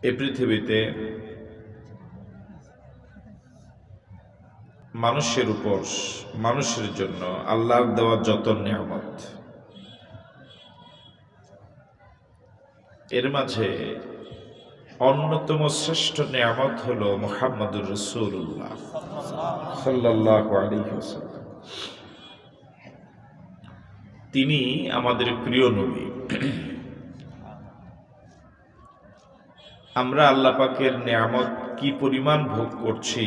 এই পৃথিবীতে মানুষের উপর মানুষের জন্য আল্লাহর দেওয়া যত নিয়ামত, এর মাঝে অন্যতম শ্রেষ্ঠ নিয়ামত হলো মুহাম্মদুর রাসূলুল্লাহ সাল্লাল্লাহু আলাইহি ওয়াসাল্লাম। তিনি আমাদের প্রিয় নবী। আমরা আল্লাহ পাকের নিয়ামত কি পরিমাণ ভোগ করছি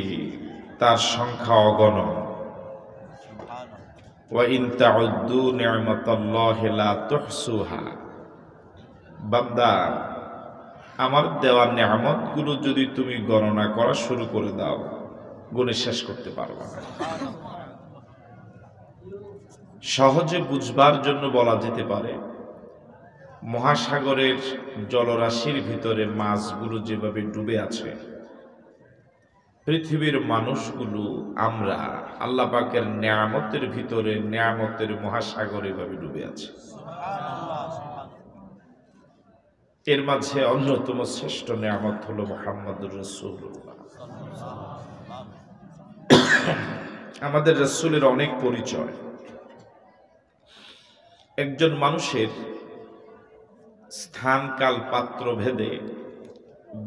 তার সংখ্যা অগণন। ওয়া ইন তাউদ্দু নি'মাতাল্লাহি লা তুহসুহা। বান্দা, আমার দেওয়া নিয়ামতগুলো যদি তুমি গণনা করা শুরু করে দাও, গুণে শেষ করতে পারবে না। সহজে বুঝবার জন্য বলা যেতে পারে, মহাসাগরের জলরাশির ভিতরে মাছগুলো যেভাবে ডুবে আছে, পৃথিবীর মানুষগুলো আমরা আল্লাহ পাকের নিয়ামতের ভিতরে নিয়ামতের মহাসাগরে এভাবে ডুবে আছে। এর মাঝে অন্যতম শ্রেষ্ঠ নিয়ামত হলো মুহাম্মদুর রাসূলুল্লাহ। আমাদের রাসূলের অনেক পরিচয়। একজন মানুষের স্থান কাল পাত্র ভেদে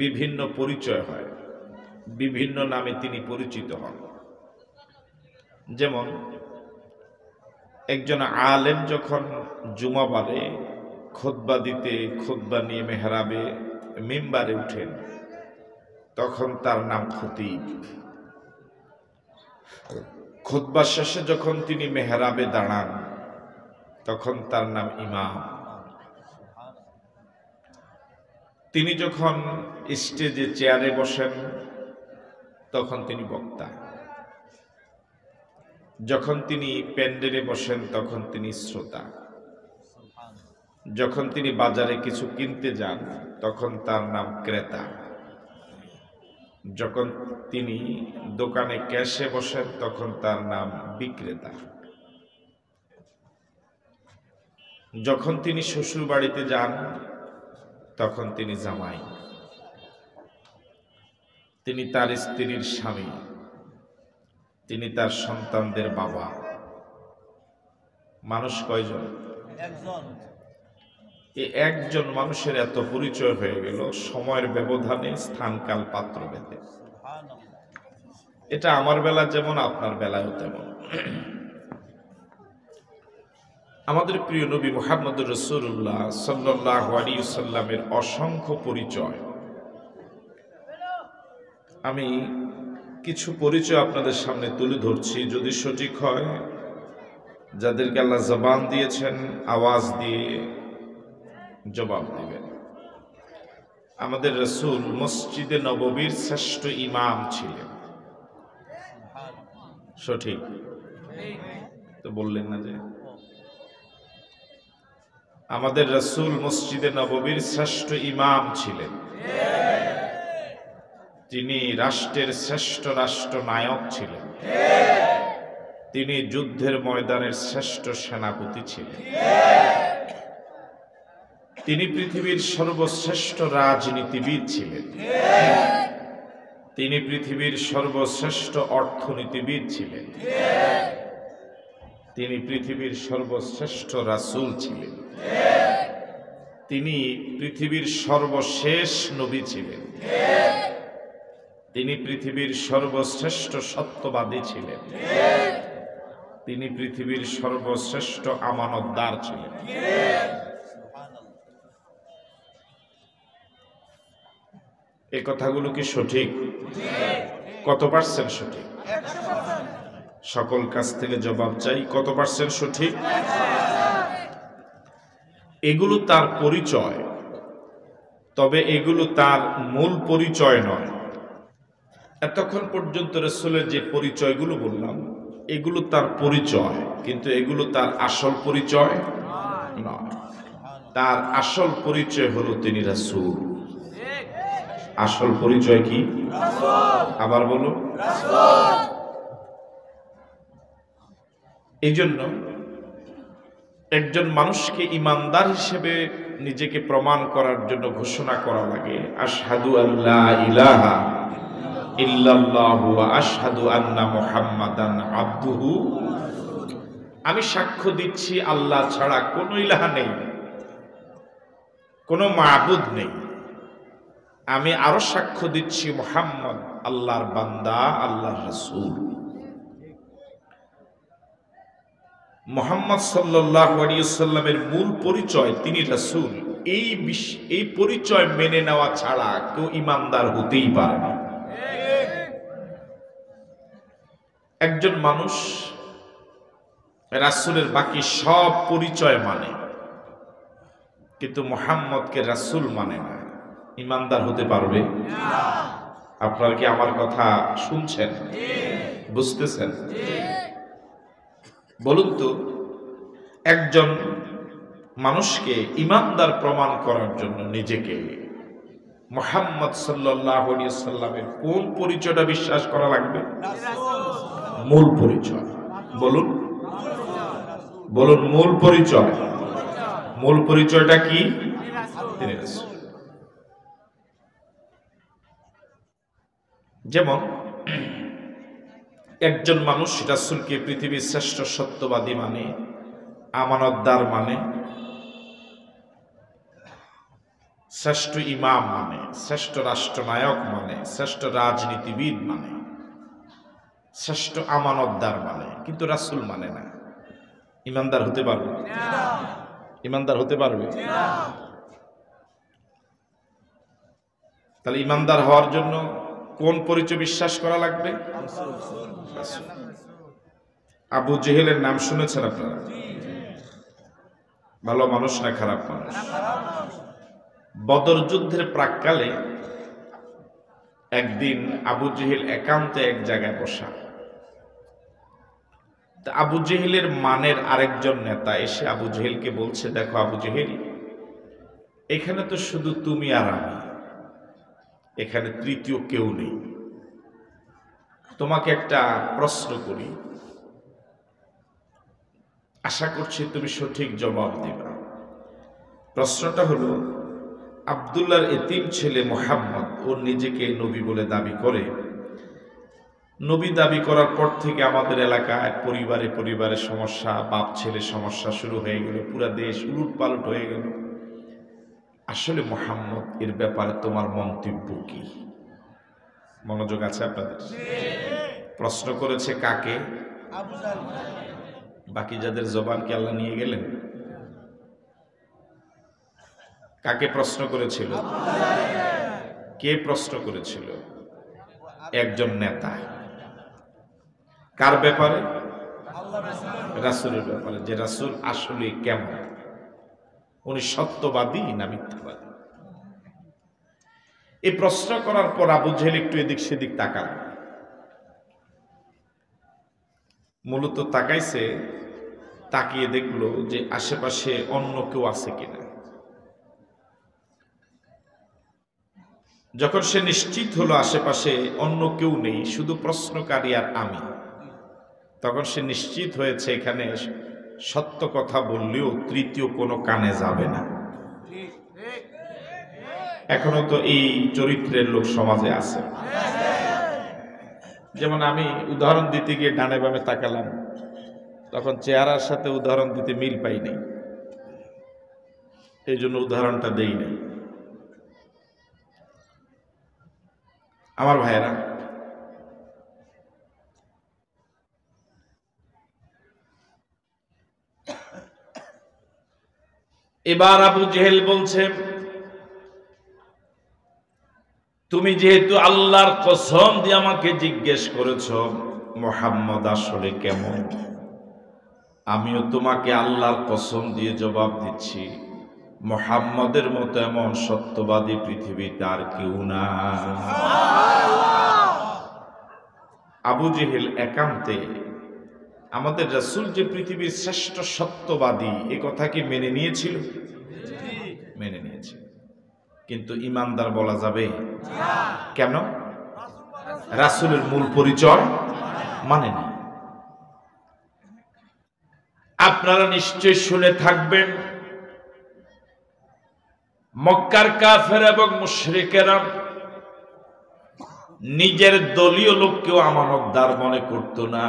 বিভিন্ন পরিচয় হয়, বিভিন্ন নামে তিনি পরিচিত হন। যেমন একজন আলেম যখন জুমাবারে খুতবা দিতে, খুতবা নিয়ে মেহরাবে মিম্বারে উঠেন, তখন তার নাম খতিব। খুতবা শেষে যখন তিনি মেহরাবে দাঁড়ান, তখন তার নাম ইমাম। তিনি যখন স্টেজে চেয়ারে বসেন, তখন তিনি বক্তা। যখন তিনি প্যান্ডেলে বসেন, তখন তিনি শ্রোতা। যখন তিনি বাজারে কিছু কিনতে যান, তখন তার নাম ক্রেতা। যখন তিনি দোকানে ক্যাশে বসেন, তখন তার নাম বিক্রেতা। যখন তিনি শ্বশুর বাড়িতে যান, তখন তিনি জামাই। তিনি তার স্ত্রীর স্বামী, তিনি তার সন্তানদের বাবা। মানুষ কয়জন? একজন। এই একজন মানুষের এত পরিচয় হয়ে গেল সময়ের ব্যবধানে, স্থানকাল পাত্র ভেদে। এটা আমার বেলা যেমন, আপনার বেলায়ও তেমন। আমাদের প্রিয় নবী মুহাম্মদুর রাসূলুল্লাহ সাল্লাল্লাহু আলাইহি ওয়াসাল্লামের অসংখ্য পরিচয়। আমি কিছু পরিচয় আপনাদের সামনে তুলে ধরছি, যদি সঠিক হয়, যাদেরকে আল্লাহ জবান দিয়েছেন আওয়াজ দিয়ে জবাব দিবেন। আমাদের রাসূল মসজিদে নববীর শ্রেষ্ঠ ইমাম ছিলেন। সঠিক তো বললেন না যে? আমাদের রাসূল মসজিদে নববীর শ্রেষ্ঠ ইমাম ছিলেন। তিনি রাষ্ট্রের শ্রেষ্ঠ রাষ্ট্রনায়ক ছিলেন। তিনি যুদ্ধের ময়দানের শ্রেষ্ঠ সেনাপতি ছিলেন। তিনি পৃথিবীর সর্বশ্রেষ্ঠ রাজনীতিবিদ ছিলেন। তিনি পৃথিবীর সর্বশ্রেষ্ঠ অর্থনীতিবিদ ছিলেন। তিনি পৃথিবীর সর্বশ্রেষ্ঠ রাসূল ছিলেন। তিনি পৃথিবীর সর্বশেষ নবী ছিলেন। তিনি পৃথিবীর সর্বশ্রেষ্ঠ সত্যবাদী ছিলেন। তিনি পৃথিবীর সর্বশ্রেষ্ঠ আমানতদার ছিলেন। এই কথাগুলো কি সঠিক? কত পার্সেন্ট সঠিক? সকল কাছ থেকে জবাব চাই, কত পার্সেন্ট সঠিক? এগুলো তার পরিচয়, তবে এগুলো তার মূল পরিচয় নয়। এতক্ষণ পর্যন্ত রাসূলের যে পরিচয়গুলো বললাম, এগুলো তার পরিচয়, কিন্তু এগুলো তার আসল পরিচয় নয়। তার আসল পরিচয় হলো তিনি রাসূল। আসল পরিচয় কি? আবার বলো। এই জন্য একজন মানুষকে ইমানদার হিসেবে নিজেকে প্রমাণ করার জন্য ঘোষণা করা লাগে, আশহাদু আল্লা ইলাহা ইল্লাল্লাহু ওয়া আশহাদু আন্না মুহাম্মাদান আবদুহু, আমি সাক্ষ্য দিচ্ছি আল্লাহ ছাড়া কোনো ইলাহা নেই, কোনো মাবুদ নেই। আমি আরো সাক্ষ্য দিচ্ছি মুহাম্মদ আল্লাহর বান্দা, আল্লাহর রাসূল। মুহাম্মদ সাল্লাল্লাহু আলাইহি ওয়াসাল্লামের মূল পরিচয় তিনি রাসূল। এই পরিচয় মেনে নেওয়া ছাড়া কেউ ঈমানদার হতেই পারে না। একজন মানুষ রাসূলের বাকি সব পরিচয় মানে, কিন্তু মুহাম্মদকে রাসূল মানে না, ঈমানদার হতে পারবে? আপনারা কি আমার কথা শুনছেন, বুঝতেছেন? বলুন তো, একজন মানুষকে ঈমানদার প্রমাণ করার জন্য নিজেকে মুহাম্মদ সাল্লাল্লাহু আলাইহি ওয়াসাল্লামের কোন পরিচয়টা বিশ্বাস করা লাগবে? মূল পরিচয়। বলুন বলুন, মূল পরিচয়। মূল পরিচয়টা কি? তিনি রাসূল। যেমন একজন মানুষ রাসূলকে পৃথিবীর শ্রেষ্ঠ সত্যবাদী মানে, আমানতদার মানে, শ্রেষ্ঠ ইমাম মানে, শ্রেষ্ঠ রাষ্ট্রনায়ক মানে, শ্রেষ্ঠ রাজনীতিবিদ মানে, শ্রেষ্ঠ আমানতদার মানে, কিন্তু রাসূল মানে না, ঈমানদার হতে পারবে? ঈমানদার হতে পারবে? তাহলে ঈমানদার হওয়ার জন্য কোন পরিচয় বিশ্বাস করা লাগবে? আবু জেহেলের নাম শুনেছেন আপনারা? ভালো মানুষ না খারাপ মানুষ? বদর যুদ্ধের প্রাক্কালে একদিন আবু জেহেল একান্তে এক জায়গায় বসা। আবু জেহেলের মানের আরেকজন নেতা এসে আবু জেহেলকে বলছে, দেখো আবু জেহেল, এখানে তো শুধু তুমি আর আমি, এখানে তৃতীয় কেউ নেই। তোমাকে একটা প্রশ্ন করি, আশা করছি তুমি সঠিক জবাব দিবা। প্রশ্নটা হলো, আব্দুল্লাহর এতিম ছেলে মুহাম্মদ, ও নিজেকে নবী বলে দাবি করে। নবী দাবি করার পর থেকে আমাদের এলাকায় পরিবারে পরিবারে সমস্যা, বাপ ছেলে সমস্যা শুরু হয়ে গেল, পুরা দেশ উলট পালট হয়ে গেল। আসলে মুহাম্মদ, এর ব্যাপারে তোমার মন্তব্য কি? মনোযোগ আছে আপনাদের? প্রশ্ন করেছে কাকে? বাকি যাদের জবানকে আল্লাহ নিয়ে গেলেন, কাকে প্রশ্ন করেছিল? কে প্রশ্ন করেছিল? একজন নেতা। কার ব্যাপারে? রাসূলের ব্যাপারে, যে রাসূল আসলে কেমন, উনি সত্যবাদী না মিথ্যাবাদী। এই প্রশ্ন করার পর আবু জেহেল একটু এদিক সেদিক তাকাল। মূলত তাকাইছে, তাকিয়ে দেখলো যে আশেপাশে অন্য কেউ আছে কিনা। যখন সে নিশ্চিত হলো আশেপাশে অন্য কেউ নেই, শুধু প্রশ্নকারী আর আমি, তখন সে নিশ্চিত হয়েছে এখানে সত্য কথা বললেও তৃতীয় কোনো কানে যাবে না। এখনো তো এই চরিত্রের লোক সমাজে আছে। যেমন আমি উদাহরণ দিতে গিয়ে ডানে বামে তাকালাম, তখন চেহারার সাথে উদাহরণ দিতে মিল পাই নাই, এই জন্য উদাহরণটা দেই নাই। আমার ভাইয়েরা, এবার আবু জেহেল বলছে, তুমি যেহেতু আল্লাহর কসম দিয়ে আমাকে জিজ্ঞেস করেছ মুহাম্মদ আসলে কেমন, আমিও তোমাকে আল্লাহর কসম দিয়ে জবাব দিচ্ছি, মুহাম্মদের মতো এমন সত্যবাদী পৃথিবীতে আর কেউ না। আবু জেহেল একান্তে আমাদের রাসূল যে পৃথিবীর শ্রেষ্ঠ সত্যবাদী, এ কথা কি মেনে নিয়েছিল? মেনে নিয়েছিল, কিন্তু ঈমানদার বলা যাবে? কেন? রাসূলের মূল পরিচয় মানে না। আপনারা নিশ্চয় শুনে থাকবেন, মক্কার কাফের এবং মুশরিকেরা নিজের দলীয় লোককেও আমানতদার মনে করত না,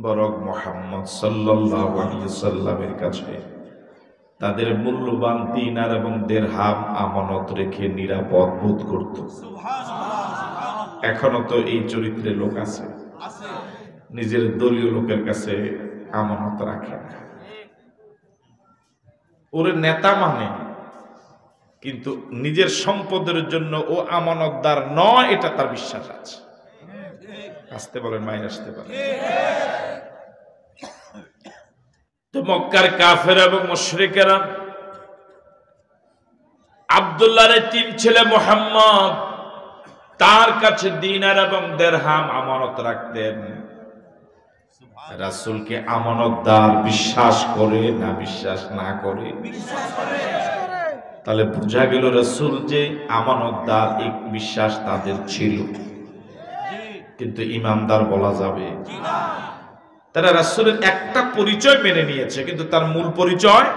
বরং মুহাম্মদ সাল্লাল্লাহু আলাইহি সাল্লামের কাছে তাদের মূল্যবান দিনার এবং দিরহাম আমানত রেখে নিরাপদ বোধ করত। এখনো তো এই চরিত্রে লোক আছে, নিজের দলীয় লোকের কাছে আমানত রাখে না। ওরে নেতা মানে, কিন্তু নিজের সম্পদের জন্য ও আমানতদার নয়, এটা তার বিশ্বাস আছে। আসতে বলেন, মাইন আসতে পারে। তো মক্কার কাফের এবং মুশরিকেরা আব্দুল্লাহর তিন ছেলে মুহাম্মদ তার কাছে দিনার এবং দিরহাম আমানত রাখতেন। রাসূলকে আমানতদার বিশ্বাস করে না বিশ্বাস না করে? তাহলে বোঝা গেল রাসূল যে আমানতদার, এই বিশ্বাস তাদের ছিল, কিন্তু ইমানদার বলা যাবে না। তারা রাসূলের একটা পরিচয় মেনে নিয়েছে, কিন্তু তার মূল পরিচয়।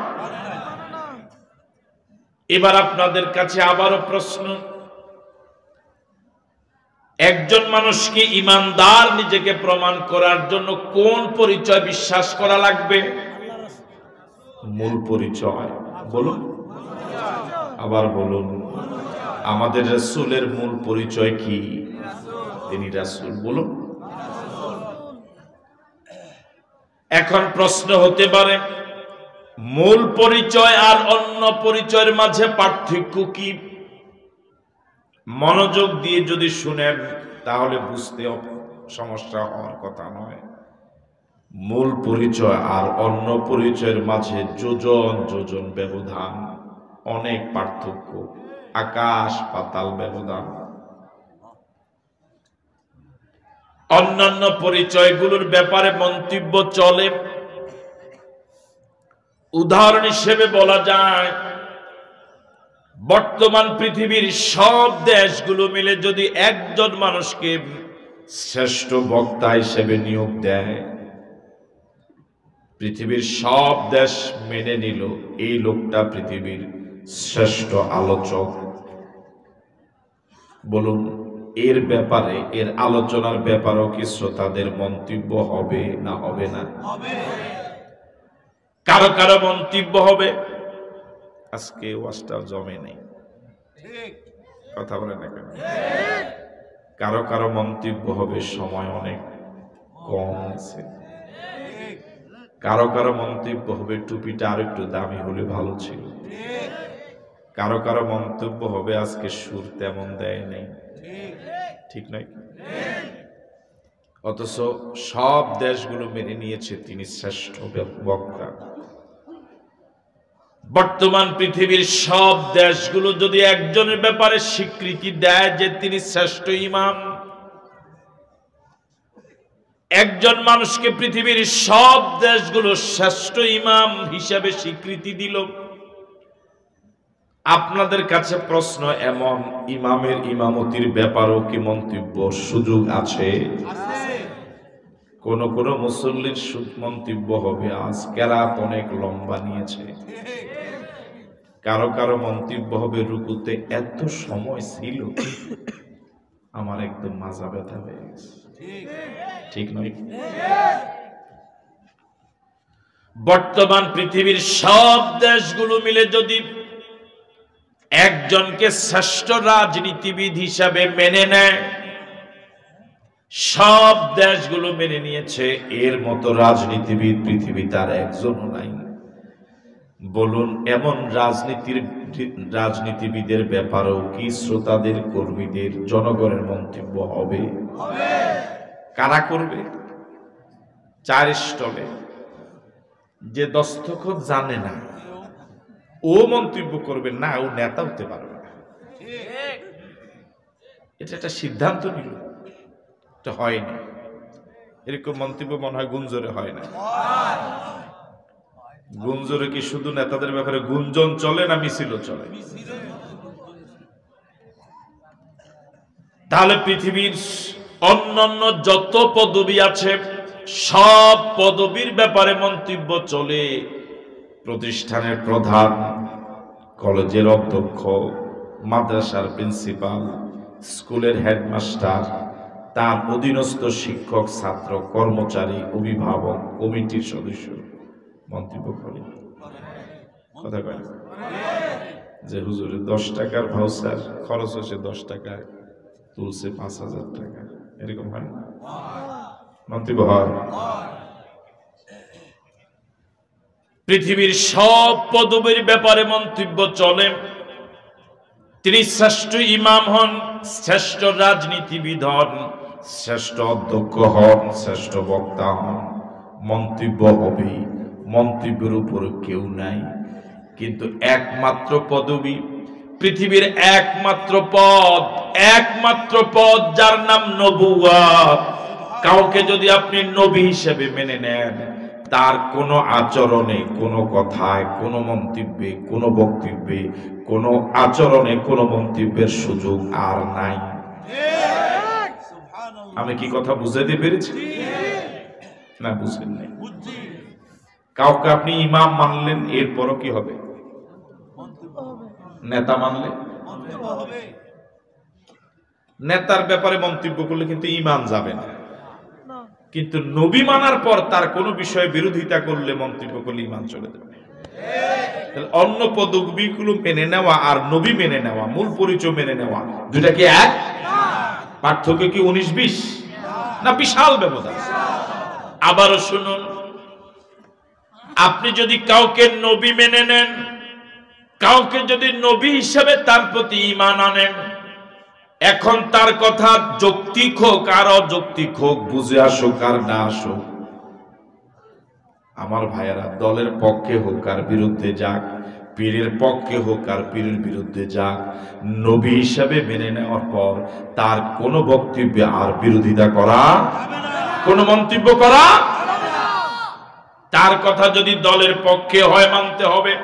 এবার আপনাদের কাছে আবারও প্রশ্ন, একজন মানুষকে ইমানদার নিজেকে প্রমাণ করার জন্য কোন পরিচয় বিশ্বাস করা লাগবে? মূল পরিচয়। বলুন, আবার বলুন। আমাদের রাসূলের মূল পরিচয় কি? তিনি রাসূল। বলুন। এখন প্রশ্ন হতে পারে, মূল পরিচয় আর অন্য পরিচয়ের মাঝে পার্থক্য কি? মনোযোগ দিয়ে যদি শুনেন তাহলে বুঝতে সমস্যা হওয়ার কথা নয়। মূল পরিচয় আর অন্য পরিচয়ের মাঝে যোজন যোজন ব্যবধান, অনেক পার্থক্য, আকাশ পাতাল ব্যবধান। অন্যান্য পরিচয়গুলোর ব্যাপারে মন্তব্য চলে। উদাহরণ হিসেবে বলা যায়, বর্তমান পৃথিবীর সব দেশগুলো মিলে যদি একজন মানুষকে শ্রেষ্ঠ বক্তা হিসেবে নিয়োগ দেয়, পৃথিবীর সব দেশ মেনে নিল এই লোকটা পৃথিবীর শ্রেষ্ঠ আলোচক। বলুন, এর ব্যাপারে, এর আলোচনার ব্যাপারেও কি শ্রোতাদের মন্তব্য হবে না হবে না? কারো কারো মন্তব্য হবে। আজকে ওয়াজটা জমে নেই, কথা বলে না কেন? কারো কারো মন্তব্য হবে সময় অনেক কম আছে। কারো কারো মন্তব্য হবে টুপিটা আর একটু দামি হলে ভালো ছিল। কারো কারো মন্তব্য হবে আজকে সুর তেমন দেয় নেই। ঠিক নয়? অথচ সব দেশগুলো মেনে নিয়েছে তিনি শ্রেষ্ঠ বক্তা। বর্তমান পৃথিবীর সব দেশগুলো যদি একজনের ব্যাপারে স্বীকৃতি দেয় যে তিনি শ্রেষ্ঠ ইমাম, একজন মানুষকে পৃথিবীর সব দেশগুলো শ্রেষ্ঠ ইমাম হিসেবে স্বীকৃতি দিল, আপনাদের কাছে প্রশ্ন, এমন ইমামের ইমামতির ব্যাপারেও কি মন্তব্য সুযোগ আছে? কোন কোন মুসল্লির মন্তব্য হবে আজ কেরাত অনেক লম্বা নিয়েছে। কারো কারো মন্তব্য হবে রুকুতে এত সময় ছিল আমার একদম মাজা ব্যথা হয়ে গেছে। ঠিক নয়? বর্তমান পৃথিবীর সব দেশগুলো মিলে যদি একজনকে শ্রেষ্ঠ রাজনীতিবিদ হিসাবে মেনে নেয়, সব দেশগুলো মেনে নিয়েছে, এর মতো রাজনীতিবিদ পৃথিবীতে আর একজনও নাই। বলুন, এমন রাজনীতিবিদের ব্যাপারেও কি শ্রোতাদের, কর্মীদের, জনগণের মন্তব্য হবে? কারা করবে? চার স্টলে যে দস্তখত জানে না ও মন্তব্য করবে না, ও নেতা হতে পারবে না। এটা একটা সিদ্ধান্ত নিল, এটা হয়নি। এরকম মন্তব্য মনে হয় গুঞ্জরে হয় না। গুঞ্জরে কি শুধু নেতাদের ব্যাপারে গুঞ্জন চলে না মিছিলও চলে? তাহলে পৃথিবীর অন্যান্য যত পদবি আছে সব পদবীর ব্যাপারে মন্তব্য চলে। প্রতিষ্ঠানের প্রধান, কলেজের অধ্যক্ষ, মাদ্রাসার প্রিন্সিপাল, স্কুলের হেডমাস্টার, তার অধীনস্থ শিক্ষক, ছাত্র, কর্মচারী, অভিভাবক, কমিটির সদস্য মন্তব্য করে। কথা কয় যে হুজুরের 10 টাকার ভাউচার খরচ হচ্ছে 10 টাকা, তুলছে 5000 টাকা, এরকম হয় না? মন্তব্য হয়। পৃথিবীর সব পদবীর ব্যাপারে মন্তব্য চলে। তিনি শ্রেষ্ঠ ইমাম হন, শ্রেষ্ঠ রাজনীতিবিদ হন, শ্রেষ্ঠ অধ্যক্ষ হন, শ্রেষ্ঠ বক্তা হন, মন্তব্য হবে, মন্তব্যের উপরে কেউ নাই। কিন্তু একমাত্র পদবী, পৃথিবীর একমাত্র পদ যার নাম নবুয়ত। কাউকে যদি আপনি নবী হিসেবে মেনে নেন, তার কোনো আচরণে, কোনো কথায়, কোনো মন্তব্যে, কোনো বক্তব্যে, কোনো আচরণে, কোনো মন্তব্যের সুযোগ আর নাই। আমি কি কথা বুঝাইতে পেরেছি না? বুঝেন নাই? কাউকে আপনি ইমাম মানলেন, এরপরও কি হবে? নেতা মানলে নেতার ব্যাপারে মন্তব্য করলে কিন্তু ইমান যাবে না। কিন্তু নবী মানার পর তার কোনো বিষয়ে বিরোধিতা করলে, মন্তব্য করলে ইমান চলে যাবে। অন্য পদবিগুলো মেনে নেওয়া আর নবী মেনে নেওয়া, মূল পরিচয় মেনে নেওয়া, দুটা কি এক? পার্থক্য কি 19-20 না? বিশাল ব্যবধান। আবারও শুনুন, আপনি যদি কাউকে নবী মেনে নেন, কাউকে যদি নবী হিসেবে তার প্রতি ঈমান আনেন, এখন তার কথা যৌক্তিক হোক আর অযৌক্তিক হোক, বুঝে আসুক আর না আসুক, আমার ভাইয়েরা, দলের পক্ষে হোক আর বিরুদ্ধে যাক, পীরের পক্ষে হোক আর পীরের বিরুদ্ধে যাক, নবী হিসাবে মেনে নেওয়ার পর তার কোনো বক্তব্যে আর বিরোধিতা করা, কোনো মন্তব্য করা, তার কথা যদি দলের পক্ষে হয় মানতে হবে,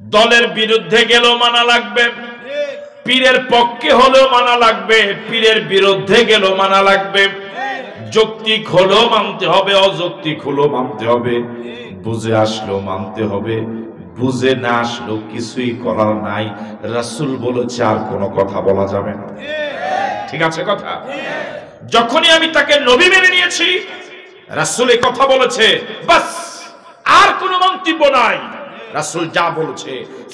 দলের বিরুদ্ধে গেলেও মানা লাগবে, পীরের পক্ষে হলেও মানা লাগবে, পীরের বিরুদ্ধে গেলেও মানা লাগবে, যৌক্তিক হলেও মানতে হবে, অযৌক্তিক হলেও মানতে হবে, বুঝে আসলেও মানতে হবে, বুঝে না আসলেও কিছুই করার নাই। রাসূল বলেছে আর কোনো কথা বলা যাবে না। ঠিক আছে কথা? যখনই আমি তাকে নবী মেনে নিয়েছি, রাসূল এই কথা বলেছে, বাস আর কোনো মন্তব্য নাই। রাসূল যা বলেছে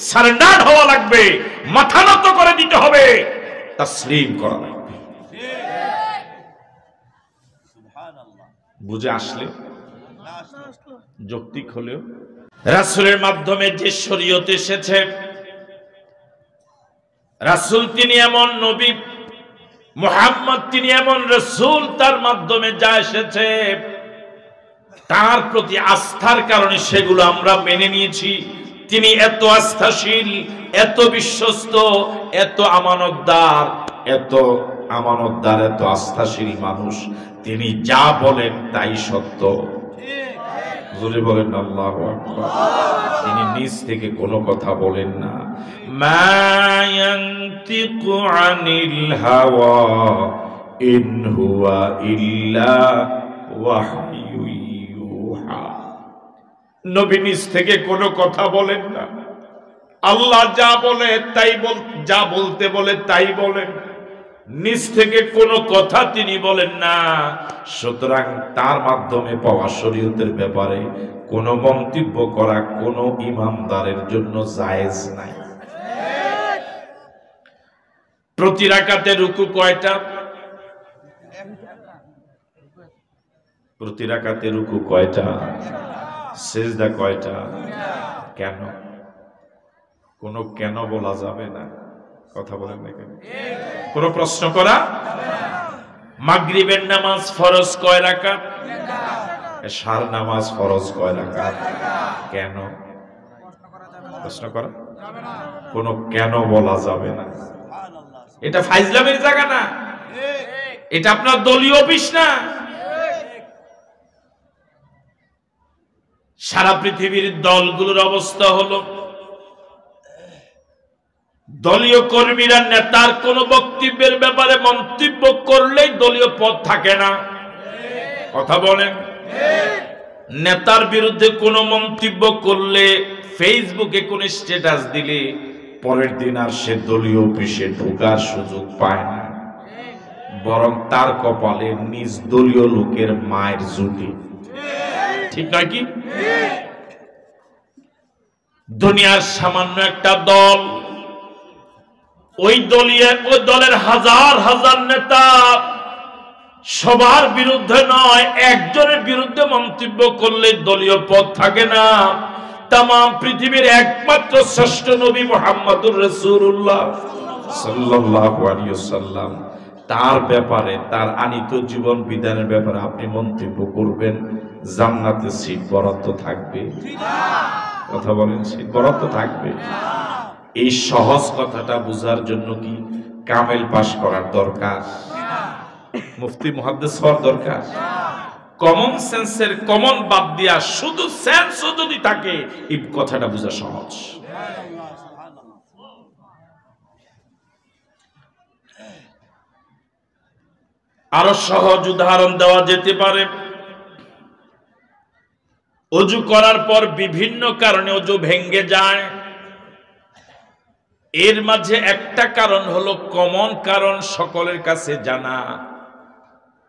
সারেন্ডার হওয়া লাগবে, মাথা নত করে দিতে হবে, তাসলিম করা লাগবে। বুঝে আসলে, যৌক্তিক হলেও। রাসূলের মাধ্যমে যে শরীয়ত এসেছে, রাসূল তিনি এমন নবী, মুহাম্মদ তিনি এমন রাসূল, তার মাধ্যমে যা এসেছে তার প্রতি আস্থার কারণে সেগুলো আমরা মেনে নিয়েছি। তিনি এত আস্থাশীল, এত বিশ্বস্ত, এত আমানতদার, এত আস্থাশীল মানুষ, তিনি যা বলেন তাই সত্য। জোরে বলেন আল্লাহু আকবার। তিনি নিজ থেকে কোনো কথা বলেন না। মা ইয়ানতিকু আনিল হাওয়া ইন হুয়া ইল্লা ওয়াহয়ু ইউহা। নবী নিজ থেকে কোনো কথা বলেন না। আল্লাহ যা বলে তাই যা বলতে বলে তাই বলেন, নিজ থেকে কোনো কথা তিনি বলেন না। সুতরাং তার মাধ্যমে পাওয়া শরীয়তের ব্যাপারে কোনো মন্তব্য করা কোনো ইমানদারের জন্য জায়েজ নাই। প্রতি রাকাতে রুকু কয়টা? প্রতি রাকাতে রুকু কয়টা? সিজদা কয়টা? কেন? কোনো কেন বলা যাবে না। কথা বলেন না কেন? কোনো প্রশ্ন করা? মাগরিবের নামাজ ফরজ কয় রাকাত? এশার নামাজ ফরজ কয় রাকাত? কেন? প্রশ্ন করা? কোনো কেন বলা যাবে না। এটা ফাইজলামের জায়গা না, এটা আপনার দলীয় অফিস না। সারা পৃথিবীর দলগুলোর অবস্থা হলো, দলীয় কর্মীরা নেতার কোন বক্তব্যের ব্যাপারে মন্তব্য করলেই দলীয় পদ থাকে না। কথা বলেন? নেতার বিরুদ্ধে কোনো মন্তব্য করলে ফেসবুকে কোন স্ট্যাটাস দিলে পরের দিন আর সে দলীয় অফিসে ঢোকার সুযোগ পায় না, বরং তার কপালে নিজ দলীয় লোকের মায়ের জুটি। ঠিক নয় কি? দুনিয়ার সামান্য একটা দল, ওই দলের হাজার হাজার নেতা, সবার বিরুদ্ধে নয়, একজনের বিরুদ্ধে মন্তব্য করলে দলীয় পদ থাকে না। তাম পৃথিবীর একমাত্র শ্রেষ্ঠ নবী মুহাম্মদুর রাসূলুল্লাহ সাল্লাল্লাহু আলাইহি ওয়াসাল্লাম, তার ব্যাপারে, তার আনিত জীবন বিধানের ব্যাপারে আপনি মন্তব্য করবেন, জান্নাতে সিট বরাদ্দ থাকবে? কথা বলেন, সিট বরাদ্দ থাকবে? এই সহজ কথাটা বোঝার জন্য কি কামেল পাস করার দরকার? মুফতি মুহাদ্দিস হওয়ার দরকার? কমন সেন্সের কমন বাদ দিয়া শুধু সেন্সও যদি থাকে, এই কথাটা বোঝা সহজ। আরো সহজ উদাহরণ দেওয়া যেতে পারে। ওযু করার পর বিভিন্ন কারণে ওযু ভেঙে যায়, এর মাঝে একটা কারণ হলো কমন কারণ, সকলের কাছে জানা।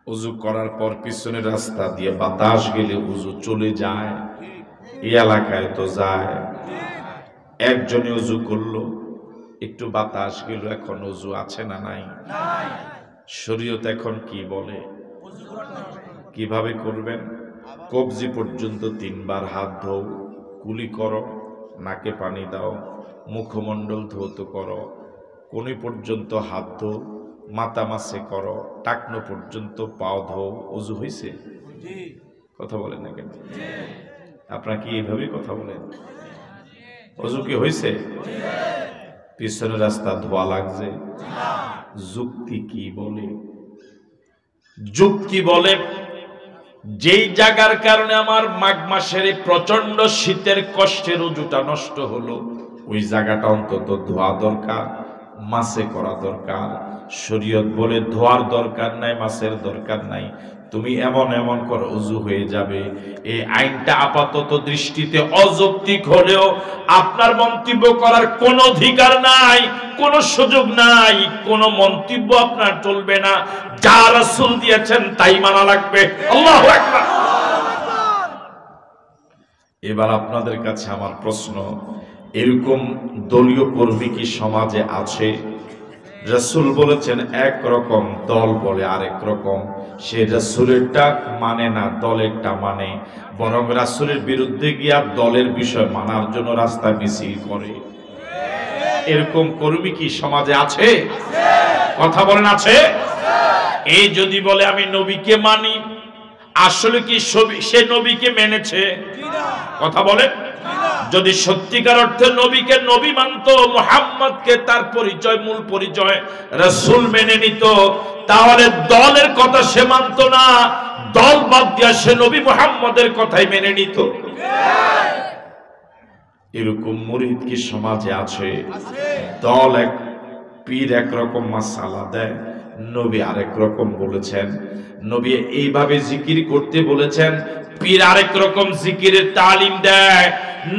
ওযু করার পর পিছনের রাস্তা দিয়ে বাতাস গেলে ওযু চলে যায়, এই এলাকায় তো যায়। একজনে ওযু করলো, একটু বাতাস গেল, এখন ওযু আছে না নাই? শরীয়ত এখন কি বলে, কিভাবে করবেন? কবজি পর্যন্ত 3 বার হাত ধোও, কুলি করো, নাকে পানি দাও, মুখমণ্ডল ধৌত করো, কোনি পর্যন্ত হাত ধো, মাথা মাসে করো, টাকনো পর্যন্ত পাও ধো। ওযু হয়েছে? কথা বলেন না কেন? আপনারা কি এইভাবে কথা বলেন? ওযু কি হয়েছে? পিছনের রাস্তা ধোয়া লাগছে। যুক্তি কি বলে? যুক্তি বলে যেই জায়গার কারণে আমার মাঘ মাসের প্রচন্ড শীতের কষ্টের ওযুটা নষ্ট হলো, ওই জায়গাটা অন্তত ধোয়া দরকার, মাসে করা দরকার। শরীয়ত বলে ধোয়ার দরকার নাই, মাসের দরকার নাই, তুমি এমন এমন করো ওযু হয়ে যাবে। এই আইনটা আপাতত দৃষ্টিতে অযৌক্তিক হলেও আপনার মন্তব্য করার কোনো অধিকার নাই, কোনো সুযোগ নাই, কোনো মন্তব্য আপনার চলবে না। যা রাসূল দিয়েছেন তাই মানা লাগবে। আল্লাহু আকবার। এবার আপনাদের কাছে আমার প্রশ্ন, এরকম দলীয় কর্মী কি সমাজে আছে? রাসূল বলেছেন একরকম, দল বলে আরেক রকম। সে রাসূলেরটা মানে না, দলেরটা মানে, বরং রাসূলের বিরুদ্ধে গিয়া দলের বিষয় মানার জন্য রাস্তায় মিছিল করে। এরকম কর্মী কি সমাজে আছে? কথা বলেন, আছে? এই যদি বলে আমি নবীকে মানি, আসলে কি সে নবীকে মেনেছে? কথা বলেন। যদি সত্যিকার অর্থে নবীকে নবী মানত, মুহাম্মদকে তার পরিচয়, মূল পরিচয় রাসূল মেনে নিত, তাহলে দলের কথা সে মানত না, দল বাদ দিয়া সে নবী মুহাম্মদের কথাই মেনে নিত। এরকম মুরিদ কি সমাজে আছে? দল এক, পীর একরকম মাসালা দেয়, নবী আরেক রকম বলেছেন। নবী এইভাবে জিকির করতে বলেছেন, পীর আরেক রকম জিকিরের তালিম দেয়।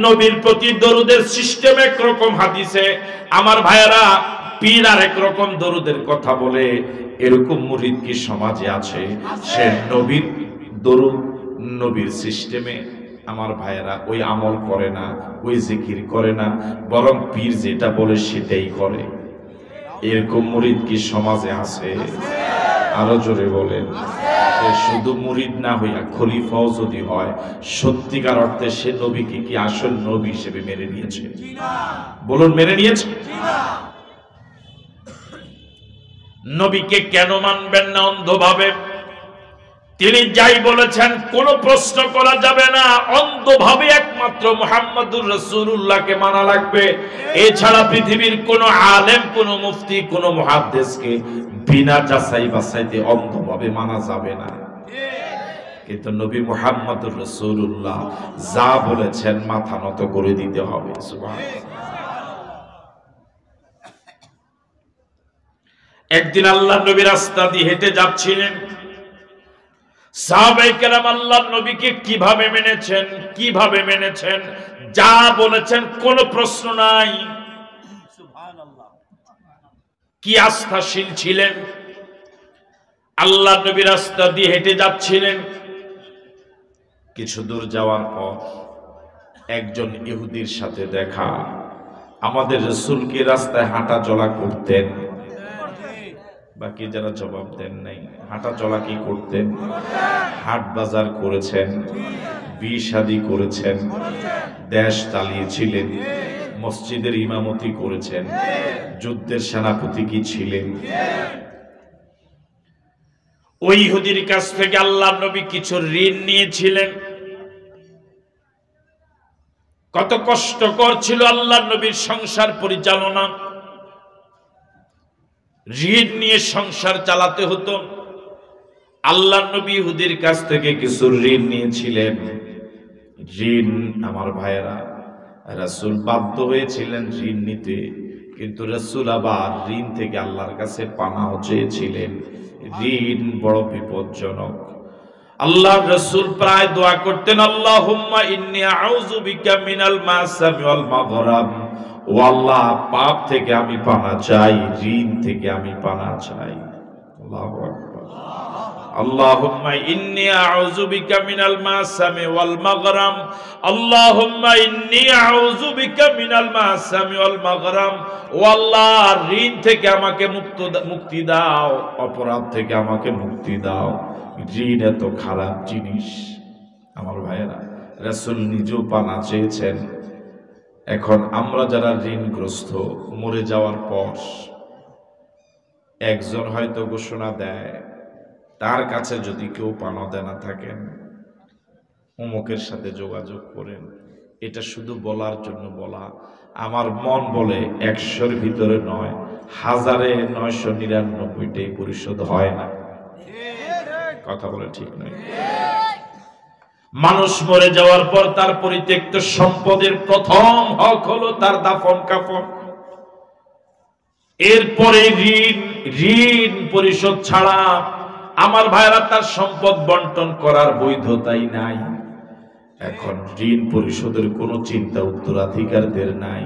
নবীর প্রতি দরুদের সিস্টেম একরকম হাদিসে। আমার ভাইয়েরা, পীর আরেক রকম দরুদের কথা বলে। এরকম মুরিদ কি সমাজে আছে? সে নবীর দরুদ, নবীর সিস্টেমে, আমার ভাইয়েরা, ওই আমল করে না, ওই জিকির করে না, বরং পীর যেটা বলে সেটাই করে। এরকম মুরিদ কি সমাজে আছে? আরো জোরে বলেন। সে শুধু মুরিদ না হইয়া খলিফাও যদি হয়, সত্যিকার অর্থে সে নবীকে কি আসল নবী হিসেবে মেনে নিয়েছে? বলুন, মেনে নিয়েছে? নবীকে কেন মানবেন না অন্ধভাবে? তিনি যাই বলেছেন কোনো প্রশ্ন করা যাবে না, অন্ধভাবে একমাত্র মুহাম্মদুর রাসূলুল্লাহকে মানা লাগবে। এছাড়া পৃথিবীর কোন আলেম, কোন মুফতি, কোন মুহাদ্দিসকে বিনা যাচাই বাছাইতে অন্ধভাবে মানা যাবে না। কিন্তু নবী মুহাম্মদুর রাসূলুল্লাহ যা বলেছেন মাথা নত করে দিতে হবে। সুবহানাল্লাহ। একদিন আল্লাহর নবী রাস্তা দিয়ে হেঁটে যাচ্ছিলেন। সাহাবায়ে কেরাম আল্লাহর নবীকে কিভাবে মেনেছেন যা বলেছেন কোনো প্রশ্ন নাই। কি আস্থাশীল ছিলেন। আল্লাহ নবী রাস্তা দিয়ে হেঁটে যাচ্ছিলেন। কিছু দূর যাওয়ার পর একজন ইহুদির সাথে দেখা। আমাদের রাসূলকে রাস্তায় হাঁটা চলা করতেন। বাকি যারা জবাব দেন নাই, হাঁটা চলা কি করতেন? হাট বাজার করেছেন, বিয়ে শাদী করেছেন, দেশ চালিয়েছিলেন, মসজিদের ইমামতি করেছেন, যুদ্ধের সেনাপতি কি ছিলেন? ওই ইহুদির কাছ থেকে আল্লাহর নবী কিছু ঋণ নিয়েছিলেন। কত কষ্টকর ছিল আল্লাহর নবীর সংসার পরিচালনা। ঋণ নিয়ে সংসার চালাতে হতো। আল্লাহর নবী ইহুদির কাছ থেকে কিছু ঋণ নিয়েছিলেন। ঋণ, আমার ভাইয়েরা, রাসূল বাধ্য হয়েছিলেন ঋণ নিতে, কিন্তু রাসূল আবার ঋণ থেকে আল্লাহর কাছে পানাহ চেয়েছিলেন। ঋণ বড় বিপজ্জনক। আল্লাহর রাসূল প্রায় দোয়া করতেন, আল্লাহুম্মা ইন্নী আউযু বিকা মিনাল মাসামি ওয়াল মাগরাম। ও আল্লাহ, পাপ থেকে আমি পানা চাই, ঋণ থেকে আমি পানা চাই। আল্লাহু আকবার। আল্লাহুম্মা ইন্নী আউযু বিকা মিনাল মাসামি ওয়াল মাগরাম। আল্লাহুম্মা ইন্নী আউযু বিকা মিনাল মাসামি ওয়াল মাগরাম। ও আল্লাহ, ঋণ থেকে আমাকে মুক্তি দাও, অপরাধ থেকে আমাকে মুক্তি দাও। ঋণ এত খারাপ জিনিস। আমার ভাইয়েরা, রাসূল নিজেও পানা চেয়েছেন। এখন আমরা যারা ঋণগ্রস্ত, মরে যাওয়ার পর একজন হয়তো ঘোষণা দেয়, তার কাছে যদি কেউ পানা দেনা থাকেন, অমুকের সাথে যোগাযোগ করেন। এটা শুধু বলার জন্য বলা। আমার মন বলে 100-র ভিতরে নয়, 1000-999টাই পরিশোধ হয় না। কথা বলে ঠিক নয়। মানুষ মরে যাওয়ার পর তার পরিত্যক্ত সম্পদের প্রথম হক হলো তার দাফন কাফন। এরপরে ঋণ পরিশোধ ছাড়া আমার ভাইরা তার সম্পদ বন্টন করার বৈধতাই নাই। এখন ঋণ পরিশোধের কোনো চিন্তা উত্তরাধিকারদের নাই,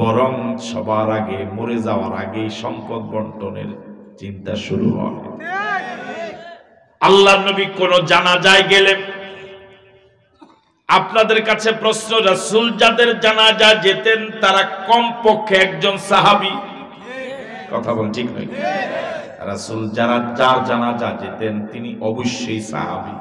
বরং সবার আগে, মরে যাওয়ার আগে সম্পদ বন্টনের চিন্তা শুরু হয়। আল্লাহর নবী কোন জানাজায় গেলে, আপনাদের কাছে প্রশ্ন, রাসূল যাদের জানাজা যেতেন তারা কমপক্ষে একজন সাহাবী। কথা বল ঠিক নয়? রাসূল যার জানাজা যেতেন তিনি অবশ্যই সাহাবী।